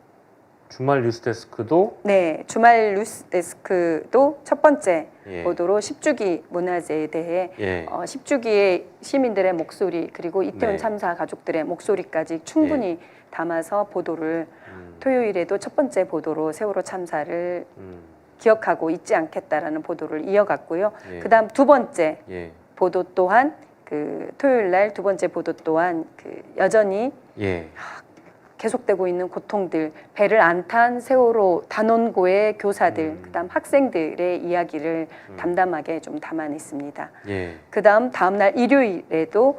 주말 뉴스데스크도 네, 주말 뉴스데스크도 첫 번째 예. 보도로 10주기 문화제에 대해 예. 10주기의 시민들의 목소리 그리고 이태원 네. 참사 가족들의 목소리까지 충분히 담아서 보도를 음, 토요일에도 첫 번째 보도로 세월호 참사를 음, 기억하고 잊지 않겠다라는 보도를 이어갔고요. 예. 그다음 두 번째 예. 보도 또한 그 토요일 날 두 번째 보도 또한 그 여전히 예. 계속되고 있는 고통들, 배를 안 탄 세월호 단원고의 교사들, 그다음 학생들의 이야기를 담담하게 좀 담아냈습니다. 예. 그다음 다음날 일요일에도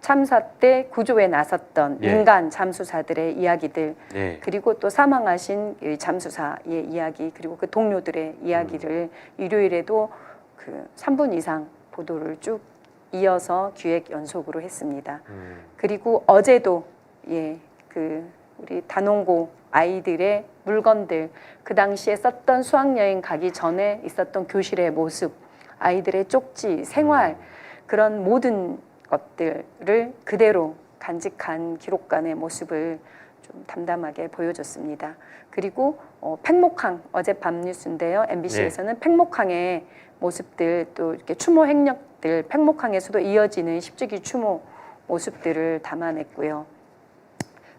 참사 때 구조에 나섰던 예. 민간 잠수사들의 이야기들, 예. 그리고 또 사망하신 이 잠수사의 이야기, 그리고 그 동료들의 이야기를 일요일에도 그 3분 이상 보도를 쭉 이어서 기획 연속으로 했습니다. 그리고 어제도 예, 그 우리 단원고 아이들의 물건들, 그 당시에 썼던 수학여행 가기 전에 있었던 교실의 모습, 아이들의 쪽지, 생활, 그런 모든 것들을 그대로 간직한 기록관의 모습을 좀 담담하게 보여줬습니다. 그리고 팽목항, 어젯밤 뉴스인데요. MBC에서는 팽목항의 모습들, 또 이렇게 추모 행력들, 팽목항에서도 이어지는 10주기 추모 모습들을 담아냈고요.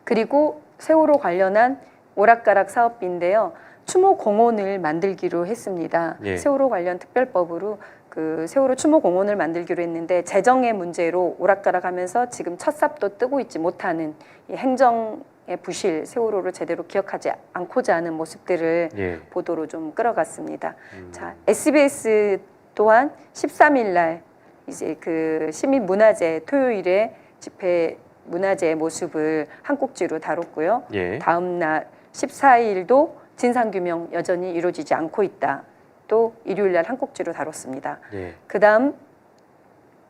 그리고 세월호 관련한 오락가락 사업비인데요. 추모 공원을 만들기로 했습니다. 예. 세월호 관련 특별법으로 그 세월호 추모 공원을 만들기로 했는데 재정의 문제로 오락가락하면서 지금 첫 삽도 뜨고 있지 못하는 이 행정의 부실, 세월호를 제대로 기억하지 않고자 하는 모습들을 예. 보도로 좀 끌어갔습니다. 자, SBS 또한 13일 날 이제 그 시민문화제 토요일에 집회 문화제의 모습을 한 꼭지로 다뤘고요. 예. 다음 날 14일도 진상규명 여전히 이루어지지 않고 있다. 또 일요일 날 한 꼭지로 다뤘습니다. 예. 그다음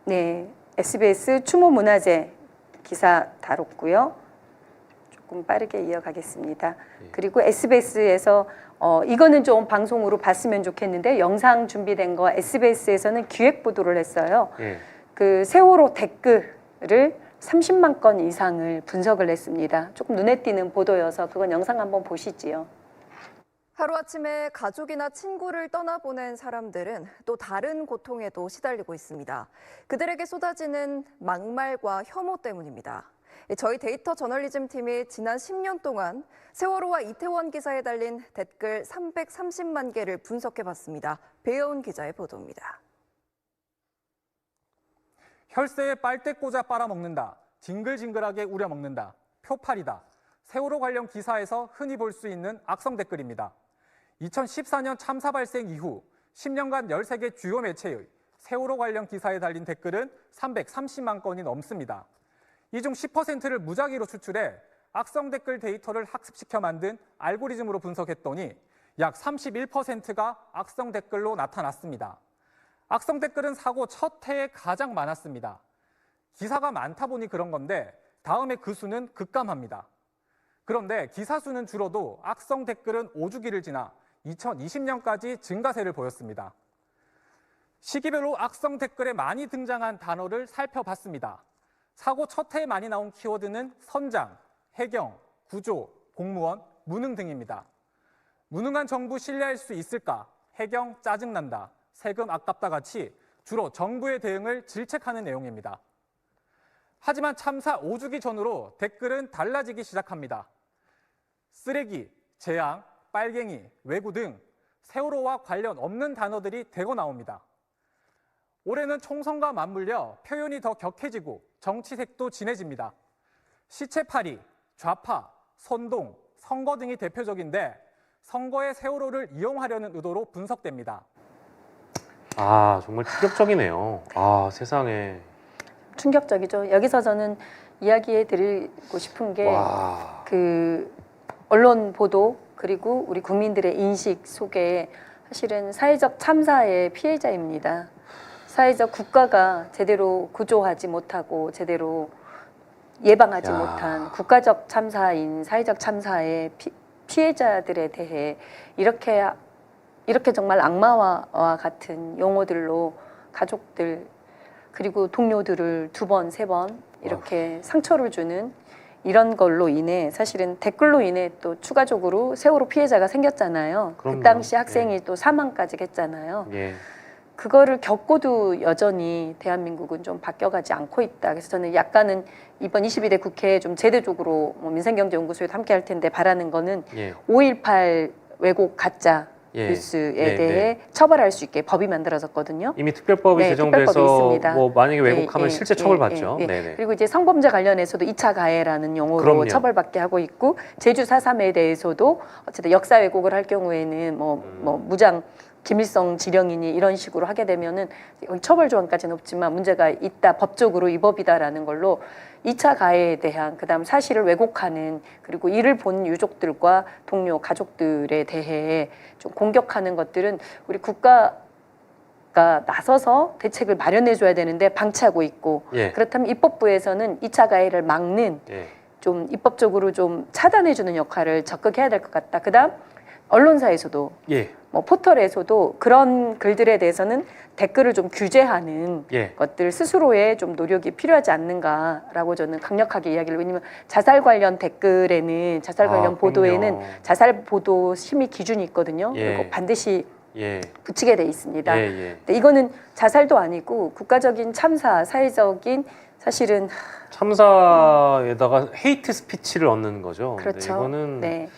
네, SBS 추모 문화제 기사 다뤘고요. 조금 빠르게 이어가겠습니다. 그리고 SBS에서 이거는 좀 방송으로 봤으면 좋겠는데 영상 준비된 거 SBS에서는 기획 보도를 했어요. 예. 그 세월호 댓글을 30만 건 이상을 분석을 했습니다. 조금 눈에 띄는 보도여서 그건 영상 한번 보시지요. 하루아침에 가족이나 친구를 떠나보낸 사람들은 또 다른 고통에도 시달리고 있습니다. 그들에게 쏟아지는 막말과 혐오 때문입니다. 저희 데이터 저널리즘 팀이 지난 10년 동안 세월호와 이태원 기사에 달린 댓글 330만 개를 분석해봤습니다. 배여운 기자의 보도입니다. 혈세에 빨대 꽂아 빨아먹는다. 징글징글하게 우려먹는다. 표팔이다. 세월호 관련 기사에서 흔히 볼 수 있는 악성 댓글입니다. 2014년 참사 발생 이후 10년간 13개 주요 매체의 세월호 관련 기사에 달린 댓글은 330만 건이 넘습니다. 이 중 10%를 무작위로 추출해 악성 댓글 데이터를 학습시켜 만든 알고리즘으로 분석했더니 약 31%가 악성 댓글로 나타났습니다. 악성 댓글은 사고 첫 해에 가장 많았습니다. 기사가 많다 보니 그런 건데 다음에 그 수는 급감합니다. 그런데 기사 수는 줄어도 악성 댓글은 5주기를 지나 2020년까지 증가세를 보였습니다. 시기별로 악성 댓글에 많이 등장한 단어를 살펴봤습니다. 사고 첫 해에 많이 나온 키워드는 선장, 해경, 구조, 공무원, 무능 등입니다. 무능한 정부 신뢰할 수 있을까? 해경 짜증난다. 세금 아깝다 같이 주로 정부의 대응을 질책하는 내용입니다. 하지만 참사 5주기 전으로 댓글은 달라지기 시작합니다. 쓰레기, 재앙, 빨갱이, 왜구 등 세월호와 관련 없는 단어들이 대거 나옵니다. 올해는 총선과 맞물려 표현이 더 격해지고 정치색도 진해집니다. 시체팔이, 좌파, 선동, 선거 등이 대표적인데 선거에 세월호를 이용하려는 의도로 분석됩니다. 아, 정말 충격적이네요. 아, 세상에. 충격적이죠. 여기서 저는 이야기해 드리고 싶은 게 와. 그 언론 보도 그리고 우리 국민들의 인식 속에 사실은 사회적 참사의 피해자입니다. 사회적 국가가 제대로 구조하지 못하고 제대로 예방하지 야. 못한 국가적 참사인 사회적 참사의 피해자들에 대해 이렇게 정말 악마와 같은 용어들로 가족들 그리고 동료들을 2번, 3번 이렇게 상처를 주는 이런 걸로 인해 사실은 댓글로 인해 또 추가적으로 세월호 피해자가 생겼잖아요. 그럼요. 그 당시 학생이 또 사망까지 했잖아요. 예. 그거를 겪고도 여전히 대한민국은 좀 바뀌어가지 않고 있다. 그래서 저는 약간은 이번 22대 국회에 좀 제도적으로 민생경제연구소에도 함께 할 텐데 바라는 거는 예. 5.18 왜곡 가짜 예. 뉴스에 네, 대해 네. 처벌할 수 있게 법이 만들어졌거든요. 이미 특별법이 네, 제정돼서 특별법이 있습니다. 뭐 만약에 왜곡하면 예, 실제 예, 처벌받죠. 예, 예. 네네. 그리고 이제 성범죄 관련해서도 2차 가해라는 용어로 그럼요. 처벌받게 하고 있고 제주 4.3에 대해서도 어쨌든 역사 왜곡을 할 경우에는 뭐 무장 김일성 지령이니 이런 식으로 하게 되면은 처벌 조항까지는 없지만 문제가 있다, 법적으로 위법이다라는 걸로 2차 가해에 대한 그다음 사실을 왜곡하는 그리고 이를 본 유족들과 동료 가족들에 대해 좀 공격하는 것들은 우리 국가가 나서서 대책을 마련해 줘야 되는데 방치하고 있고 예. 그렇다면 입법부에서는 2차 가해를 막는 예. 좀 입법적으로 좀 차단해 주는 역할을 적극 해야 될 것 같다. 그다음 언론사에서도 예. 뭐 포털에서도 그런 글들에 대해서는 댓글을 좀 규제하는 예. 것들 스스로의 좀 노력이 필요하지 않는가라고 저는 강력하게 이야기를 왜냐면 자살 관련 댓글에는 자살 관련 보도에는 그럼요. 자살 보도 심의 기준이 있거든요. 예. 그리고 반드시 예. 붙이게 돼 있습니다. 예. 예. 근데 이거는 자살도 아니고 국가적인 참사, 사회적인 사실은 참사에다가 헤이트 스피치를 얻는 거죠. 근데 그렇죠. 이거는 네.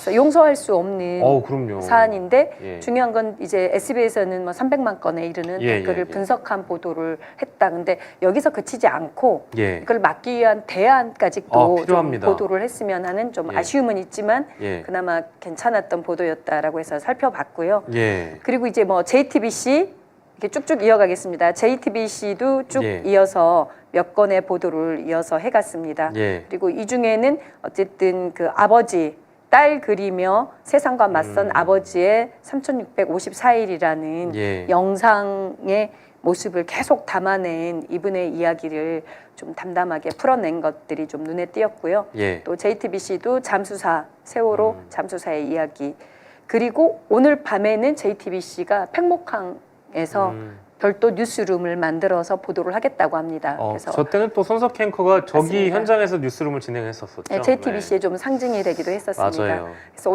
그래서 용서할 수 없는 그럼요. 사안인데 예. 중요한 건 이제 SBS에서는 뭐 300만 건에 이르는 예, 댓글을 예, 예. 분석한 보도를 했다. 근데 여기서 그치지 않고 예. 이걸 막기 위한 대안까지 또 좀 필요합니다. 보도를 했으면 하는 좀 예. 아쉬움은 있지만 예. 그나마 괜찮았던 보도였다라고 해서 살펴봤고요. 예. 그리고 이제 뭐 JTBC 이렇게 쭉쭉 이어가겠습니다. JTBC도 쭉 예. 이어서 몇 건의 보도를 이어서 해갔습니다. 예. 그리고 이 중에는 어쨌든 그 아버지 딸 그리며 세상과 맞선 아버지의 3654일이라는 예. 영상의 모습을 계속 담아낸 이분의 이야기를 좀 담담하게 풀어낸 것들이 좀 눈에 띄었고요. 예. 또 JTBC도 잠수사, 세월호 잠수사의 이야기 그리고 오늘 밤에는 JTBC가 팽목항에서 별도 뉴스룸을 만들어서 보도를 하겠다고 합니다. 그래서 저 때는 또 손석희 앵커가 저기 맞습니다. 현장에서 뉴스룸을 진행했었었죠. 네, JTBC의 좀 상징이 되기도 했었습니다. 맞아요. 그래서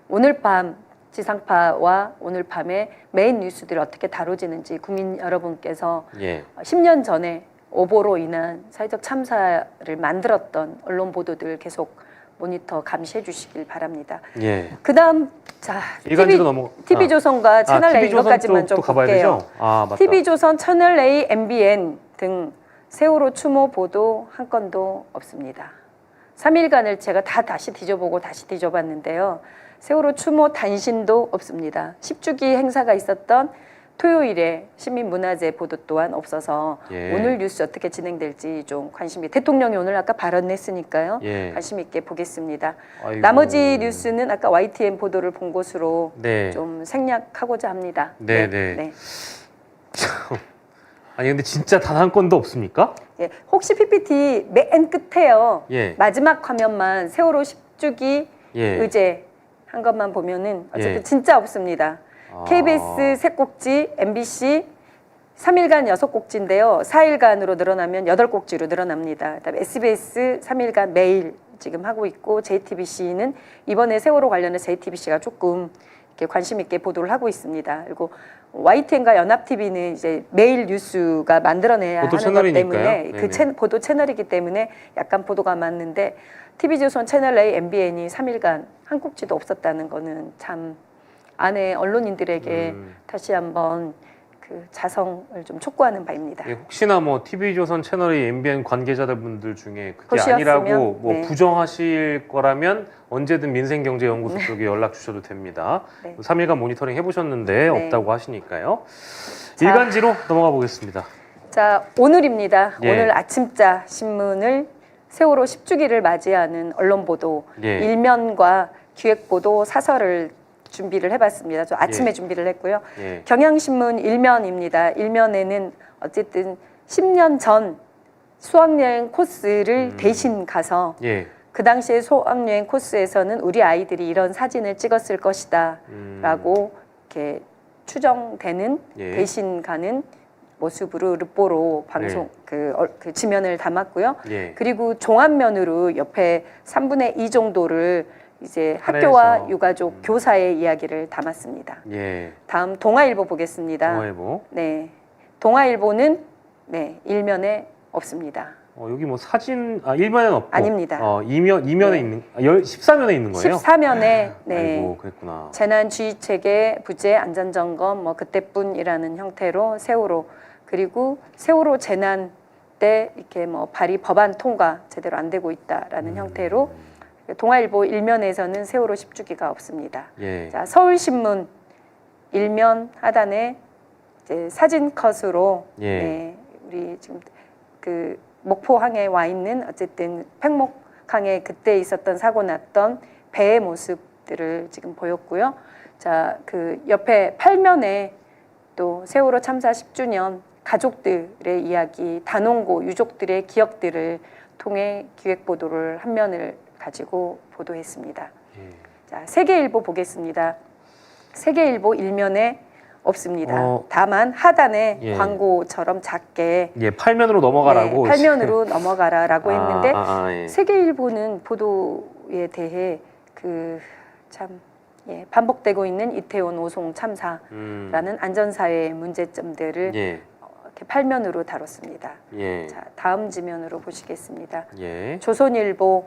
오늘 밤 지상파와 오늘 밤에 메인 뉴스들이 어떻게 다뤄지는지 국민 여러분께서 예. 10년 전에 오보로 인한 사회적 참사를 만들었던 언론 보도들 계속 모니터 감시해 주시길 바랍니다. 예. 그다음 자 일간지로 TV조선과 채널 A TV조선 이것까지만 좀 또 가봐야 볼게요. 되죠? 맞다. TV조선, 채널 A, MBN 등 세월호 추모 보도 한 건도 없습니다. 3일간을 제가 다시 뒤져보고 다시 뒤져봤는데요. 세월호 추모 단신도 없습니다. 10주기 행사가 있었던 토요일에 시민문화제 보도 또한 없어서 예. 오늘 뉴스 어떻게 진행될지 좀 관심이 대통령이 오늘 아까 발언했으니까요. 예. 관심 있게 보겠습니다. 아이고. 나머지 뉴스는 아까 YTN 보도를 본 것으로 네. 좀 생략하고자 합니다. 네, 네. 아니 근데 진짜 단 한 건도 없습니까? 예, 혹시 PPT 맨 끝에요. 예. 마지막 화면만 세월호 10주기 예. 의제 한 것만 보면은 어쨌든 예. 진짜 없습니다. KBS 세 꼭지, MBC 3일간 6꼭지인데요. 4일간으로 늘어나면 8꼭지로 늘어납니다. 그다음에 SBS 3일간 매일 지금 하고 있고 JTBC는 이번에 세월호 관련해서 JTBC가 조금 이렇게 관심 있게 보도를 하고 있습니다. 그리고 YTN과 연합TV는 이제 매일 뉴스가 만들어내야 보도 하는 것 채널이니까요. 때문에 네네. 보도 채널이기 때문에 약간 보도가 많는데 TV조선, 채널 A, MBN이 3일간 한 꼭지도 없었다는 거는 참 안에 언론인들에게 다시 한번 그 자성을 좀 촉구하는 바입니다. 예, 혹시나 뭐 TV조선 채널의 MBN 관계자분들 중에 그게 보셨으면, 아니라고 뭐 네. 부정하실 거라면 언제든 민생경제연구소 쪽에 연락 주셔도 됩니다. 네. 3일간 모니터링 해보셨는데 네. 없다고 하시니까요. 자. 일간지로 넘어가 보겠습니다. 자, 오늘입니다. 예. 오늘 아침자 신문을 세월호 10주기를 맞이하는 언론 보도, 예. 일면과 기획 보도 사설을 준비를 해봤습니다. 저 아침에 예. 준비를 했고요. 예. 경향신문 일면입니다. 일면에는 어쨌든 10년 전 수학여행 코스를 대신 가서 예. 그 당시에 수학여행 코스에서는 우리 아이들이 이런 사진을 찍었을 것이다 라고 이렇게 추정되는 예. 대신 가는 모습으로 르뽀로 방송 그 지면을 담았고요. 예. 그리고 종합면으로 옆에 3분의 2 정도를 이제 할애해서. 학교와 유가족 교사의 이야기를 담았습니다. 예. 다음 동아일보 보겠습니다. 동아일보. 네, 동아일보는 네 일면에 없습니다. 여기 뭐 사진 일면에는 없고 아닙니다. 이면에 네. 있는 14면에 있는 거예요? 14면에 네. 아이고 그랬구나. 재난주의체계 부재 안전점검 뭐 그때뿐이라는 형태로 세월호 그리고 세월호 재난 때 이렇게 뭐 발의 법안 통과 제대로 안 되고 있다라는 형태로 동아일보 일면에서는 세월호 10주기가 없습니다. 예. 자, 서울신문 일면 하단에 이제 사진 컷으로 예. 네, 우리 지금 그 목포항에 와 있는 어쨌든 팽목항에 그때 있었던 사고 났던 배의 모습들을 지금 보였고요. 자, 그 옆에 8면에 또 세월호 참사 10주년 가족들의 이야기, 단원고 유족들의 기억들을 통해 기획 보도를 한 면을 가지고 보도했습니다. 예. 자, 세계일보 보겠습니다. 세계일보 일면에 없습니다. 다만 하단에 예. 광고처럼 작게 예, 8면으로 넘어가라고. 네, 8면으로 넘어가라라고 했는데 예. 세계일보는 보도에 대해 그 참 반복되고 있는 이태원 오송 참사라는 안전사회의 문제점들을 예. 이렇게 8면으로 다뤘습니다. 예. 자, 다음 지면으로 보시겠습니다. 예. 조선일보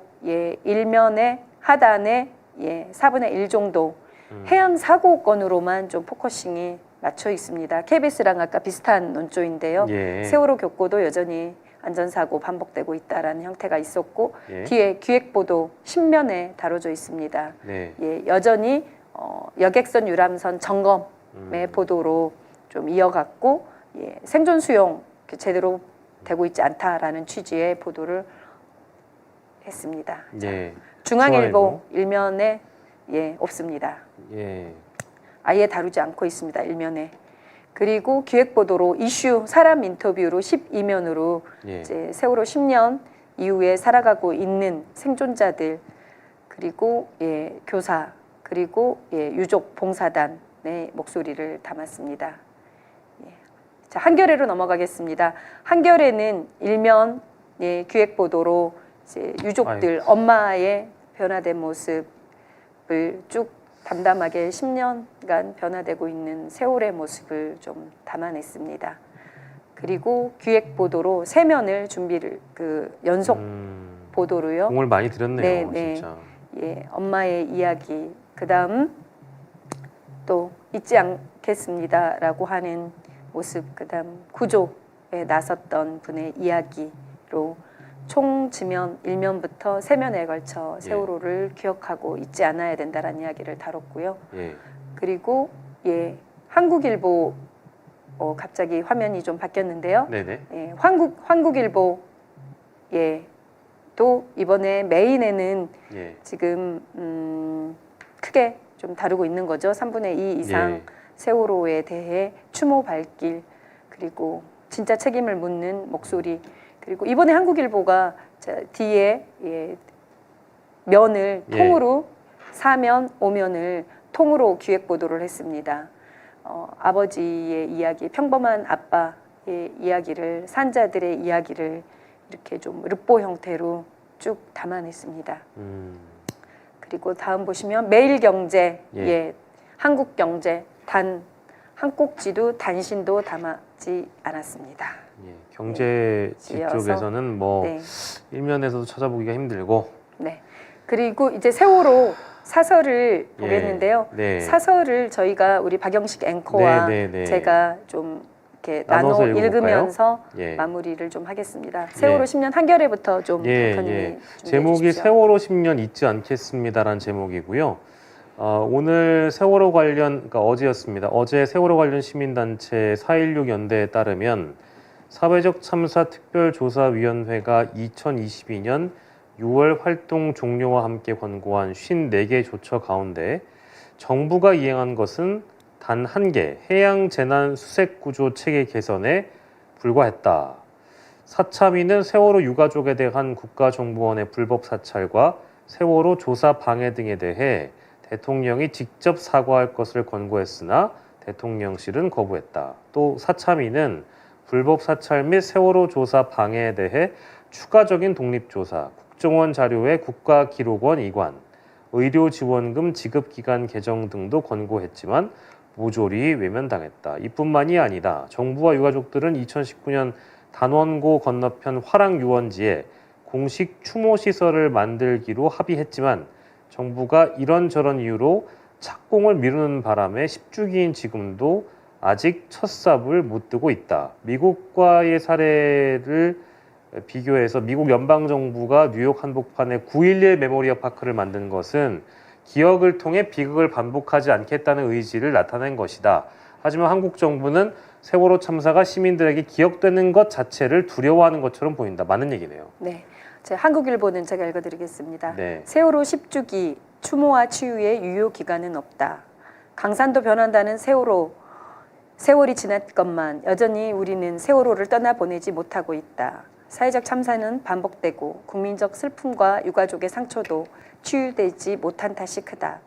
일면에 하단에 4분의 1 정도 해양 사고 건으로만 좀 포커싱이 맞춰 있습니다. KBS랑 아까 비슷한 논조인데요. 예. 세월호 교고도 여전히 안전사고 반복되고 있다라는 형태가 있었고 예. 뒤에 기획보도 10면에 다뤄져 있습니다. 네. 여전히 여객선 유람선 점검의 보도로 좀 이어갔고 생존 수용 제대로 되고 있지 않다라는 취지의 보도를 했습니다. 예. 중앙일보 일면에 없습니다. 예. 아예 다루지 않고 있습니다. 일면에. 그리고 기획보도로 이슈 사람 인터뷰로 12면으로 예. 이제 세월호 10년 이후에 살아가고 있는 생존자들 그리고 교사 그리고 유족 봉사단의 목소리를 담았습니다. 자, 한겨레로 넘어가겠습니다. 한겨레는 일면 기획보도로 이제 유족들 엄마의 변화된 모습을 쭉 담담하게 10년간 변화되고 있는 세월의 모습을 좀 담아냈습니다. 그리고 기획 보도로 3면을 준비를 연속 보도로요. 공을 많이 들였네요, 네. 진짜. 엄마의 이야기. 그다음 또 잊지 않겠습니다라고 하는 모습. 그다음 구조에 나섰던 분의 이야기로 총 지면 1면부터 3면에 걸쳐 세월호를 기억하고 잊지 않아야 된다라는 이야기를 다뤘고요. 예. 그리고 한국일보 갑자기 화면이 좀 바뀌었는데요. 네네. 한국일보 또 이번에 메인에는 지금 크게 좀 다루고 있는 거죠. 3분의 2 이상 세월호에 대해 추모 발길 그리고 진짜 책임을 묻는 목소리 그리고 이번에 한국일보가 뒤에 면을 통으로 4면, 5면을 통으로 기획 보도를 했습니다. 아버지의 이야기, 평범한 아빠의 이야기를 산자들의 이야기를 이렇게 좀 르뽀 형태로 쭉 담아냈습니다. 그리고 다음 보시면 매일경제, 한국경제 단 한 꼭지도 단신도 담지 않았습니다. 경제지 쪽에서는 뭐 일면에서도 찾아보기가 힘들고. 네. 그리고 이제 세월호 사설을 보겠는데요. 사설을 저희가 우리 박영식 앵커와 제가 좀 이렇게 나눠 읽으면서 마무리를 좀 하겠습니다. 세월호 10년 한겨레부터 좀 대표님이 제목이 세월호 10년 잊지 않겠습니다라는 제목이고요. 오늘 세월호 관련, 그러니까 어제였습니다. 어제 세월호 관련 시민단체 4.16 연대에 따르면 사회적 참사 특별조사위원회가 2022년 6월 활동 종료와 함께 권고한 54개 조처 가운데 정부가 이행한 것은 단 한 개, 해양재난수색구조 체계 개선에 불과했다. 사참위는 세월호 유가족에 대한 국가정보원의 불법 사찰과 세월호 조사 방해 등에 대해 대통령이 직접 사과할 것을 권고했으나 대통령실은 거부했다. 또 사참위는 불법 사찰 및 세월호 조사 방해에 대해 추가적인 독립조사, 국정원 자료의 국가기록원 이관, 의료지원금 지급기간 개정 등도 권고했지만 모조리 외면당했다. 이뿐만이 아니다. 정부와 유가족들은 2019년 단원고 건너편 화랑유원지에 공식 추모시설을 만들기로 합의했지만 정부가 이런저런 이유로 착공을 미루는 바람에 10주기인 지금도 아직 첫 삽을 못 뜨고 있다. 미국과의 사례를 비교해서 미국 연방정부가 뉴욕 한복판에 9.11 메모리얼 파크를 만든 것은 기억을 통해 비극을 반복하지 않겠다는 의지를 나타낸 것이다. 하지만 한국 정부는 세월호 참사가 시민들에게 기억되는 것 자체를 두려워하는 것처럼 보인다. 맞는 얘기네요. 네, 한국일보는 제가 읽어드리겠습니다. 네. 세월호 10주기 추모와 치유의 유효 기간은 없다. 강산도 변한다는 세월이 지났건만 여전히 우리는 세월호를 떠나보내지 못하고 있다. 사회적 참사는 반복되고 국민적 슬픔과 유가족의 상처도 치유되지 못한 탓이 크다.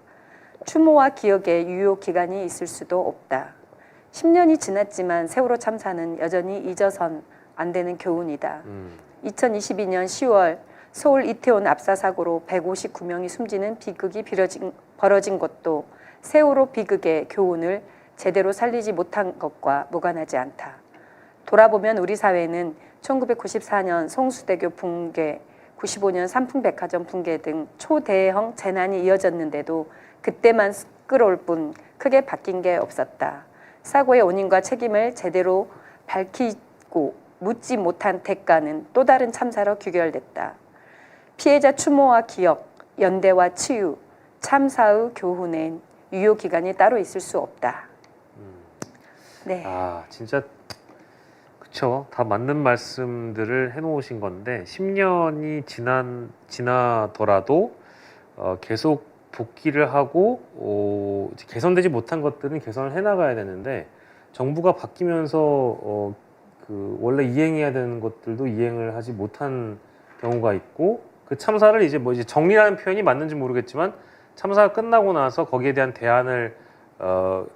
추모와 기억의 유효 기간이 있을 수도 없다. 10년이 지났지만 세월호 참사는 여전히 잊어선 안 되는 교훈이다. 2022년 10월 서울 이태원 압사 사고로 159명이 숨지는 비극이 벌어진 것도 세월호 비극의 교훈을 제대로 살리지 못한 것과 무관하지 않다. 돌아보면 우리 사회는 1994년 성수대교 붕괴, 95년 삼풍백화점 붕괴 등 초대형 재난이 이어졌는데도 그때만 끌어올 뿐 크게 바뀐 게 없었다. 사고의 원인과 책임을 제대로 밝히고 묻지 못한 대가는 또 다른 참사로 귀결됐다. 피해자 추모와 기억, 연대와 치유, 참사의 교훈엔 유효 기간이 따로 있을 수 없다. 네. 아, 진짜 그쵸. 다 맞는 말씀들을 해놓으신 건데 10년이 지나더라도 계속 복귀를 하고 개선되지 못한 것들은 개선을 해나가야 되는데 정부가 바뀌면서 원래 이행해야 되는 것들도 이행을 하지 못한 경우가 있고 그 참사를 이제 정리라는 표현이 맞는지 모르겠지만 참사가 끝나고 나서 거기에 대한 대안을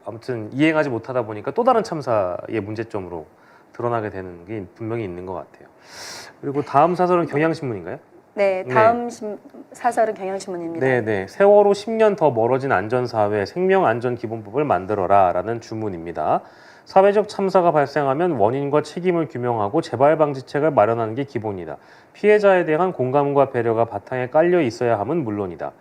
아무튼 이행하지 못하다 보니까 또 다른 참사의 문제점으로 드러나게 되는 게 분명히 있는 것 같아요. 그리고 다음 사설은 경향신문인가요? 네, 다음 사설은 경향신문입니다. 네. 세월호 10년 더 멀어진 안전사회 생명안전기본법을 만들어라 라는 주문입니다. 사회적 참사가 발생하면 원인과 책임을 규명하고 재발방지책을 마련하는 게 기본이다. 피해자에 대한 공감과 배려가 바탕에 깔려 있어야 함은 물론이다.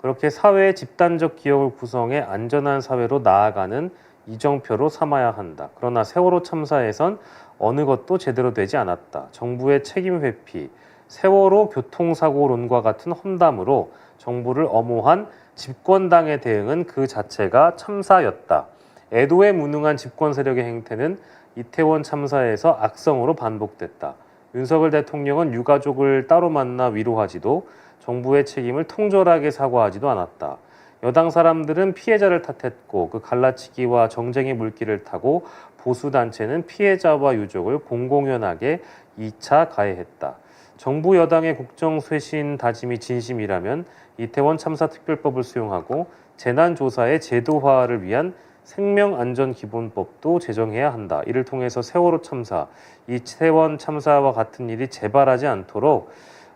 그렇게 사회의 집단적 기억을 구성해 안전한 사회로 나아가는 이정표로 삼아야 한다. 그러나 세월호 참사에선 어느 것도 제대로 되지 않았다. 정부의 책임 회피, 세월호 교통사고론과 같은 험담으로 정부를 엄호한 집권당의 대응은 그 자체가 참사였다. 애도에 무능한 집권 세력의 행태는 이태원 참사에서 악성으로 반복됐다. 윤석열 대통령은 유가족을 따로 만나 위로하지도 정부의 책임을 통절하게 사과하지도 않았다. 여당 사람들은 피해자를 탓했고 그 갈라치기와 정쟁의 물길을 타고 보수단체는 피해자와 유족을 공공연하게 2차 가해했다. 정부 여당의 국정쇄신 다짐이 진심이라면 이태원 참사특별법을 수용하고 재난조사의 제도화를 위한 생명안전기본법도 제정해야 한다. 이를 통해서 세월호 참사, 이태원 참사와 같은 일이 재발하지 않도록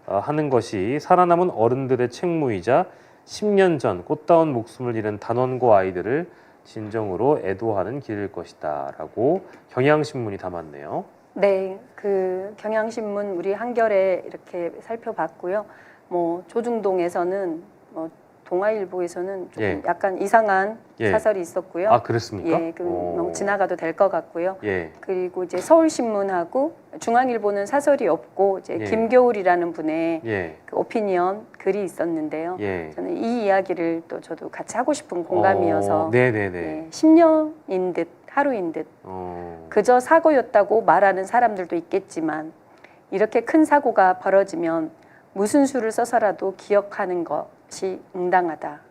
하는 것이 살아남은 어른들의 책무이자 10년 전 꽃다운 목숨을 잃은 단원고 아이들을 진정으로 애도하는 길일 것이다 라고 경향신문이 담았네요. 네, 그 경향신문 우리 한겨레 이렇게 살펴봤고요. 조중동에서는 동아일보에서는 조금 약간 이상한 사설이 있었고요. 아, 그랬습니까? 예, 지나가도 될 것 같고요. 예. 그리고 이제 서울신문하고 중앙일보는 사설이 없고 이제 김겨울이라는 분의 그 오피니언 글이 있었는데요. 저는 이 이야기를 또 저도 같이 하고 싶은 공감이어서 10년인 듯 하루인 듯 그저 사고였다고 말하는 사람들도 있겠지만 이렇게 큰 사고가 벌어지면 무슨 수를 써서라도 기억하는 것이 응당하다.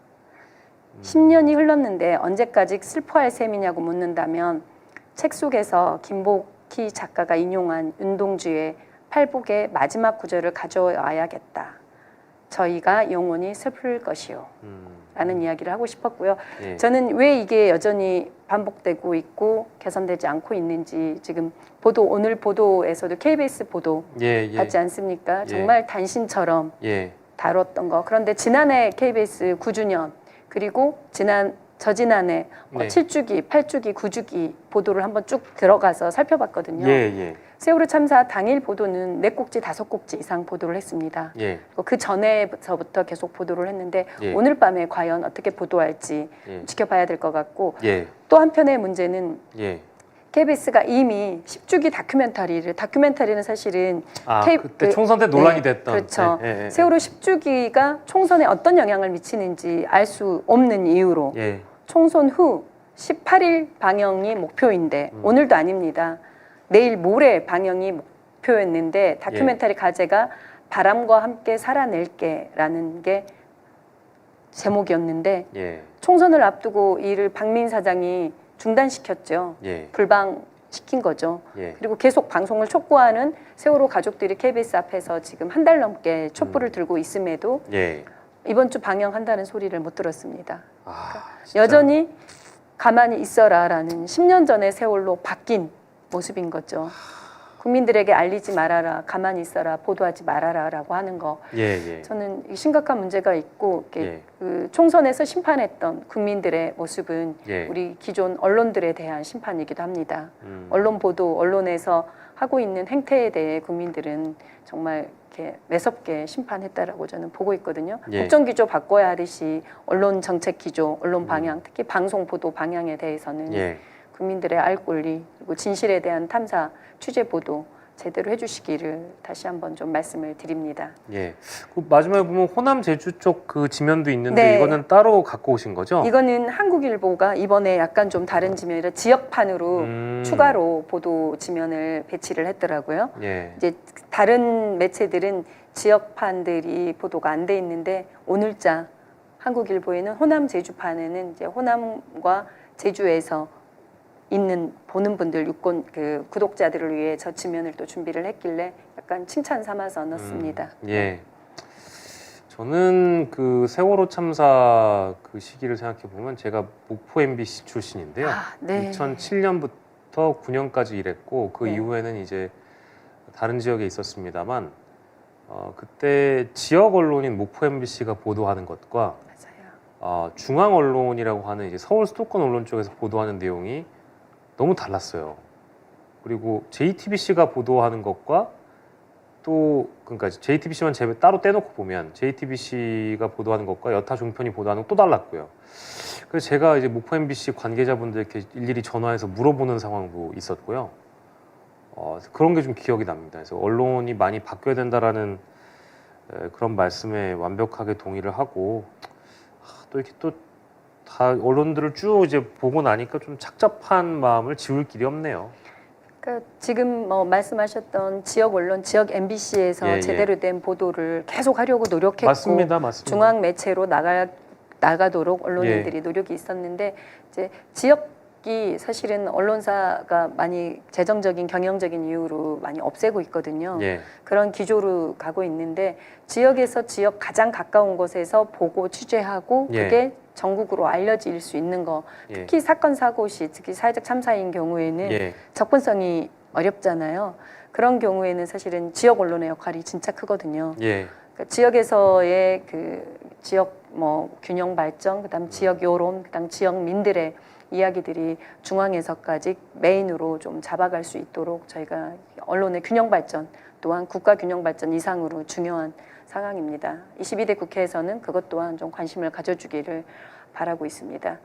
10년이 흘렀는데 언제까지 슬퍼할 셈이냐고 묻는다면 책 속에서 김복희 작가가 인용한 윤동주의 팔복의 마지막 구절을 가져와야겠다. 저희가 영원히 슬플 것이요. 라는 이야기를 하고 싶었고요. 예. 저는 왜 이게 여전히 반복되고 있고 개선되지 않고 있는지 지금 오늘 보도에서도 KBS 보도 예, 예. 받지 않습니까? 예. 정말 단신처럼 예. 다뤘던 거. 그런데 지난해 KBS 9주년 그리고 저지난해 네. 7주기, 8주기, 9주기 보도를 한번 쭉 들어가서 살펴봤거든요. 예, 예. 세월호 참사 당일 보도는 4꼭지, 5꼭지 이상 보도를 했습니다. 예. 그 전에서부터 계속 보도를 했는데 예. 오늘 밤에 과연 어떻게 보도할지 예. 지켜봐야 될 것 같고 예. 또 한편의 문제는 예. KBS가 이미 10주기 다큐멘터리는 사실은 그때 총선 때 논란이 됐던. 그렇죠. 예, 예, 예. 세월호 10주기가 총선에 어떤 영향을 미치는지 알 수 없는 이유로 예. 총선 후 18일 방영이 목표인데 오늘도 아닙니다. 내일 모레 방영이 목표였는데 다큐멘터리 가제가 바람과 함께 살아낼게라는 게 제목이었는데 예. 총선을 앞두고 이를 박민 사장이 중단시켰죠. 예. 불방시킨 거죠. 예. 그리고 계속 방송을 촉구하는 세월호 가족들이 KBS 앞에서 지금 한 달 넘게 촛불을 들고 있음에도 예. 이번 주 방영한다는 소리를 못 들었습니다. 진짜. 여전히 가만히 있어라라는 10년 전의 세월로 바뀐 모습인 거죠. 국민들에게 알리지 말아라, 가만히 있어라, 보도하지 말아라라고 하는 거. 예, 예. 저는 심각한 문제가 있고 이렇게 예. 그 총선에서 심판했던 국민들의 모습은 예. 우리 기존 언론들에 대한 심판이기도 합니다. 언론 보도, 언론에서 하고 있는 행태에 대해 국민들은 정말 이렇게 매섭게 심판했다라고 저는 보고 있거든요. 예. 국정 기조 바꿔야 하듯이 언론 정책 기조, 언론 방향, 특히 방송 보도 방향에 대해서는 예. 국민들의 알 권리 그리고 진실에 대한 탐사, 취재 보도 제대로 해주시기를 다시 한번 좀 말씀을 드립니다. 예. 그 마지막에 보면 호남 제주 쪽 그 지면도 있는데 네. 이거는 따로 갖고 오신 거죠? 이거는 한국일보가 이번에 약간 좀 다른 지면이라 지역판으로 추가로 보도 지면을 배치를 했더라고요. 예. 이제 다른 매체들은 지역판들이 보도가 안 돼 있는데 오늘자 한국일보에는 호남 제주판에는 이제 호남과 제주에서 보는 분들 유권 그 구독자들을 위해 저 지면을 또 준비를 했길래 약간 칭찬 삼아서 넣습니다. 예. 저는 그 세월호 참사 그 시기를 생각해 보면 제가 목포 MBC 출신인데요. 네. 2007년부터 9년까지 일했고 그 네. 이후에는 이제 다른 지역에 있었습니다만 그때 지역 언론인 목포 MBC가 보도하는 것과 중앙 언론이라고 하는 이제 서울 수도권 언론 쪽에서 보도하는 내용이 너무 달랐어요. 그리고 JTBC가 보도하는 것과 또 그러니까 JTBC만 따로 떼놓고 보면 JTBC가 보도하는 것과 여타 종편이 보도하는 것 또 달랐고요. 그래서 제가 이제 목포 MBC 관계자분들께 일일이 전화해서 물어보는 상황도 있었고요. 그런 게 좀 기억이 납니다. 그래서 언론이 많이 바뀌어야 된다라는 그런 말씀에 완벽하게 동의를 하고 또 이렇게 또 다 언론들을 쭉 이제 보고 나니까 좀 착잡한 마음을 지울 길이 없네요. 그러니까 지금 말씀하셨던 지역 언론, 지역 MBC에서 예, 예. 제대로 된 보도를 계속 하려고 노력했고 맞습니다. 중앙 매체로 나가도록 언론인들이 노력이 있었는데 이제 지역이 사실은 언론사가 많이 재정적인 경영적인 이유로 많이 없애고 있거든요. 예. 그런 기조로 가고 있는데 지역에서 지역 가장 가까운 곳에서 보고 취재하고 예. 그게 전국으로 알려질 수 있는 거 예. 특히 사건 사고 시 특히 사회적 참사인 경우에는 예. 접근성이 어렵잖아요. 그런 경우에는 사실은 지역 언론의 역할이 진짜 크거든요. 예. 그러니까 지역에서의 그 지역 균형 발전, 그다음 지역 여론, 그다음 지역민들의 이야기들이 중앙에서까지 메인으로 좀 잡아갈 수 있도록 저희가 언론의 균형 발전 또한 국가 균형 발전 이상으로 중요한 상황입니다. 22대 국회에서는 그것 또한 좀 관심을 가져주기를 바라고 있습니다.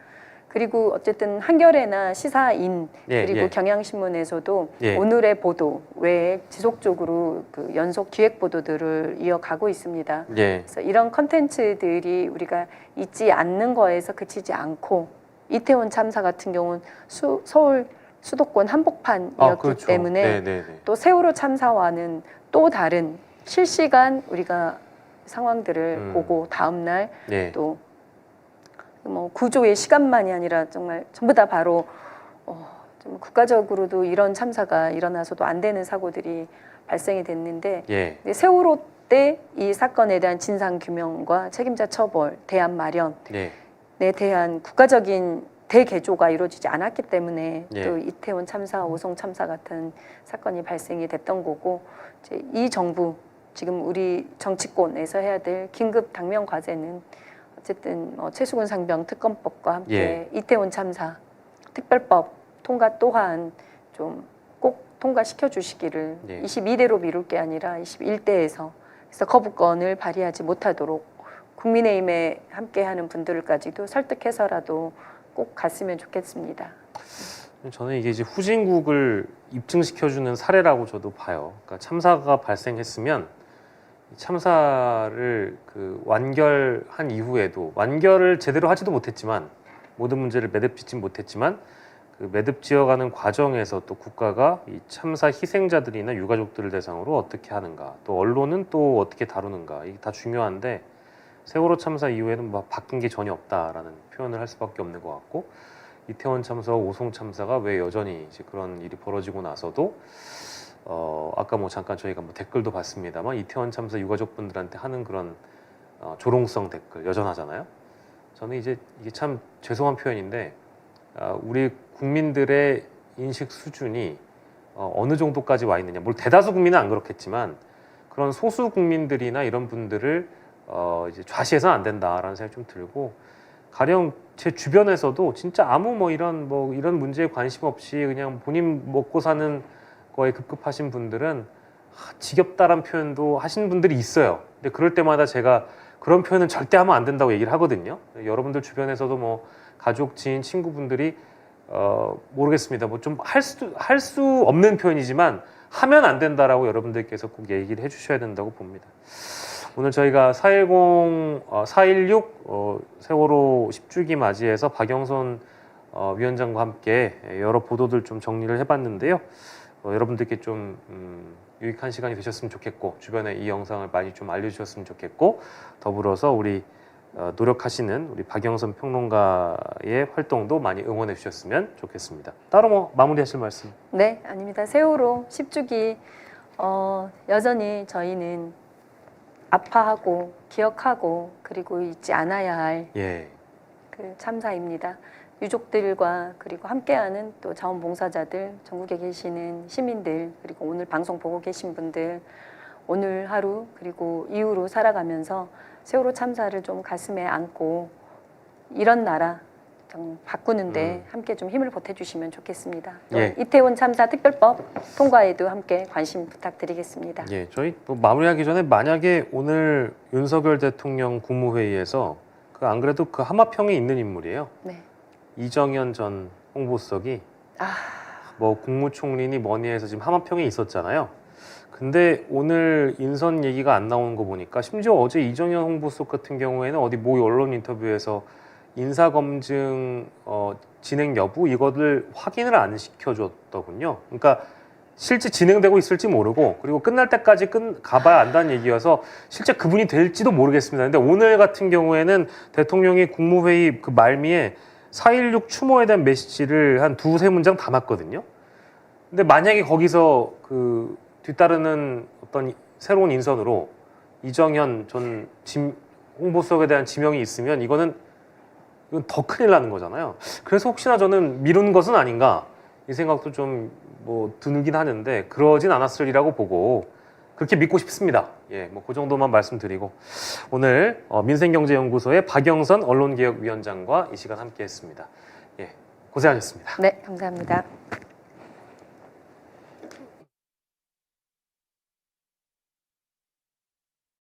그리고 어쨌든 한겨레나 시사인 예, 그리고 예. 경향신문에서도 예. 오늘의 보도 외에 지속적으로 그 연속 기획 보도들을 이어가고 있습니다. 예. 그래서 이런 컨텐츠들이 우리가 잊지 않는 거에서 그치지 않고 이태원 참사 같은 경우는 서울 수도권 한복판이었기 그렇죠. 때문에 네네네. 또 세월호 참사와는 또 다른 실시간 우리가 상황들을 보고 다음날 네. 또 뭐 구조의 시간만이 아니라 정말 전부 다 바로 좀 국가적으로도 이런 참사가 일어나서도 안 되는 사고들이 발생이 됐는데 예. 근데 세월호 때 이 사건에 대한 진상 규명과 책임자 처벌, 대안 마련에 네. 대한 국가적인 대개조가 이루어지지 않았기 때문에 예. 또 이태원 참사, 오송 참사 같은 사건이 발생이 됐던 거고 이제 이 정부 지금 우리 정치권에서 해야 될 긴급 당면 과제는 어쨌든 최수근 상병 특검법과 함께 이태원 참사 특별법 통과 또한 좀 꼭 통과시켜 주시기를 22대로 미룰 게 아니라 21대에서 그래서 거부권을 발휘하지 못하도록 국민의힘에 함께하는 분들까지도 설득해서라도 꼭 갔으면 좋겠습니다. 저는 이게 이제 후진국을 입증시켜주는 사례라고 저도 봐요. 그러니까 참사가 발생했으면 참사를 완결한 이후에도 완결을 제대로 하지도 못했지만 모든 문제를 매듭짓지 못했지만 그 매듭지어가는 과정에서 또 국가가 이 참사 희생자들이나 유가족들을 대상으로 어떻게 하는가, 또 언론은 또 어떻게 다루는가, 이게 다 중요한데 세월호 참사 이후에는 막 바뀐 게 전혀 없다라는 표현을 할 수밖에 없는 것 같고, 이태원 참사와 오송 참사가 왜 여전히 이제 그런 일이 벌어지고 나서도 아까 뭐 잠깐 저희가 뭐 댓글도 봤습니다만 이태원 참사 유가족분들한테 하는 그런 조롱성 댓글 여전하잖아요. 저는 이제 이게 참 죄송한 표현인데 우리 국민들의 인식 수준이 어느 정도까지 와 있느냐. 물론 대다수 국민은 안 그렇겠지만 그런 소수 국민들이나 이런 분들을 이제 좌시해서는 안 된다라는 생각이 좀 들고, 가령 제 주변에서도 진짜 아무 이런 문제에 관심 없이 그냥 본인 먹고 사는 거에 급급하신 분들은 지겹다란 표현도 하시는 분들이 있어요. 근데 그럴 때마다 제가 그런 표현은 절대 하면 안 된다고 얘기를 하거든요. 여러분들 주변에서도 뭐 가족, 지인, 친구분들이 모르겠습니다. 뭐 좀 할 수 없는 표현이지만 하면 안 된다라고 여러분들께서 꼭 얘기를 해주셔야 된다고 봅니다. 오늘 저희가 4.16 세월호 10주기 맞이해서 박영선 위원장과 함께 여러 보도들 좀 정리를 해봤는데요. 여러분들께 좀 유익한 시간이 되셨으면 좋겠고, 주변에 이 영상을 많이 좀 알려주셨으면 좋겠고, 더불어서 우리 노력하시는 우리 박영선 평론가의 활동도 많이 응원해 주셨으면 좋겠습니다. 따로 뭐 마무리하실 말씀? 네, 아닙니다. 세월호 10주기 여전히 저희는 아파하고 기억하고 그리고 잊지 않아야 할 그 참사입니다. 유족들과 그리고 함께하는 또 자원봉사자들, 전국에 계시는 시민들, 그리고 오늘 방송 보고 계신 분들, 오늘 하루 그리고 이후로 살아가면서 세월호 참사를 좀 가슴에 안고 이런 나라 좀 바꾸는데 함께 좀 힘을 보태주시면 좋겠습니다. 또 이태원 참사 특별법 통과에도 함께 관심 부탁드리겠습니다. 저희 뭐 마무리하기 전에 만약에 오늘 윤석열 대통령 국무회의에서 안 그래도 그 하마평에 있는 인물이에요. 네. 이정현 전 홍보수석이 뭐 국무총리니 뭐니 해서 지금 하마평에 있었잖아요. 근데 오늘 인선 얘기가 안 나오는 거 보니까 심지어 어제 이정현 홍보수석 같은 경우에는 어디 모 언론 인터뷰에서 인사검증 진행 여부 이거를 확인을 안 시켜줬더군요. 그러니까 실제 진행되고 있을지 모르고, 그리고 끝날 때까지 가봐야 안다는 얘기여서 실제 그분이 될지도 모르겠습니다. 근데 오늘 같은 경우에는 대통령이 국무회의 그 말미에 4.16 추모에 대한 메시지를 한 두세 문장 담았거든요. 근데 만약에 거기서 그 뒤따르는 어떤 새로운 인선으로 이정현 전 홍보수석에 대한 지명이 있으면 이건 더 큰일 나는 거잖아요. 그래서 혹시나 저는 미룬 것은 아닌가 이 생각도 좀 뭐 드긴 하는데 그러진 않았으리라고 보고 그렇게 믿고 싶습니다. 뭐 그 정도만 말씀드리고, 오늘 민생경제연구소의 박영선 언론개혁위원장과 이 시간 함께했습니다. 고생하셨습니다. 네, 감사합니다.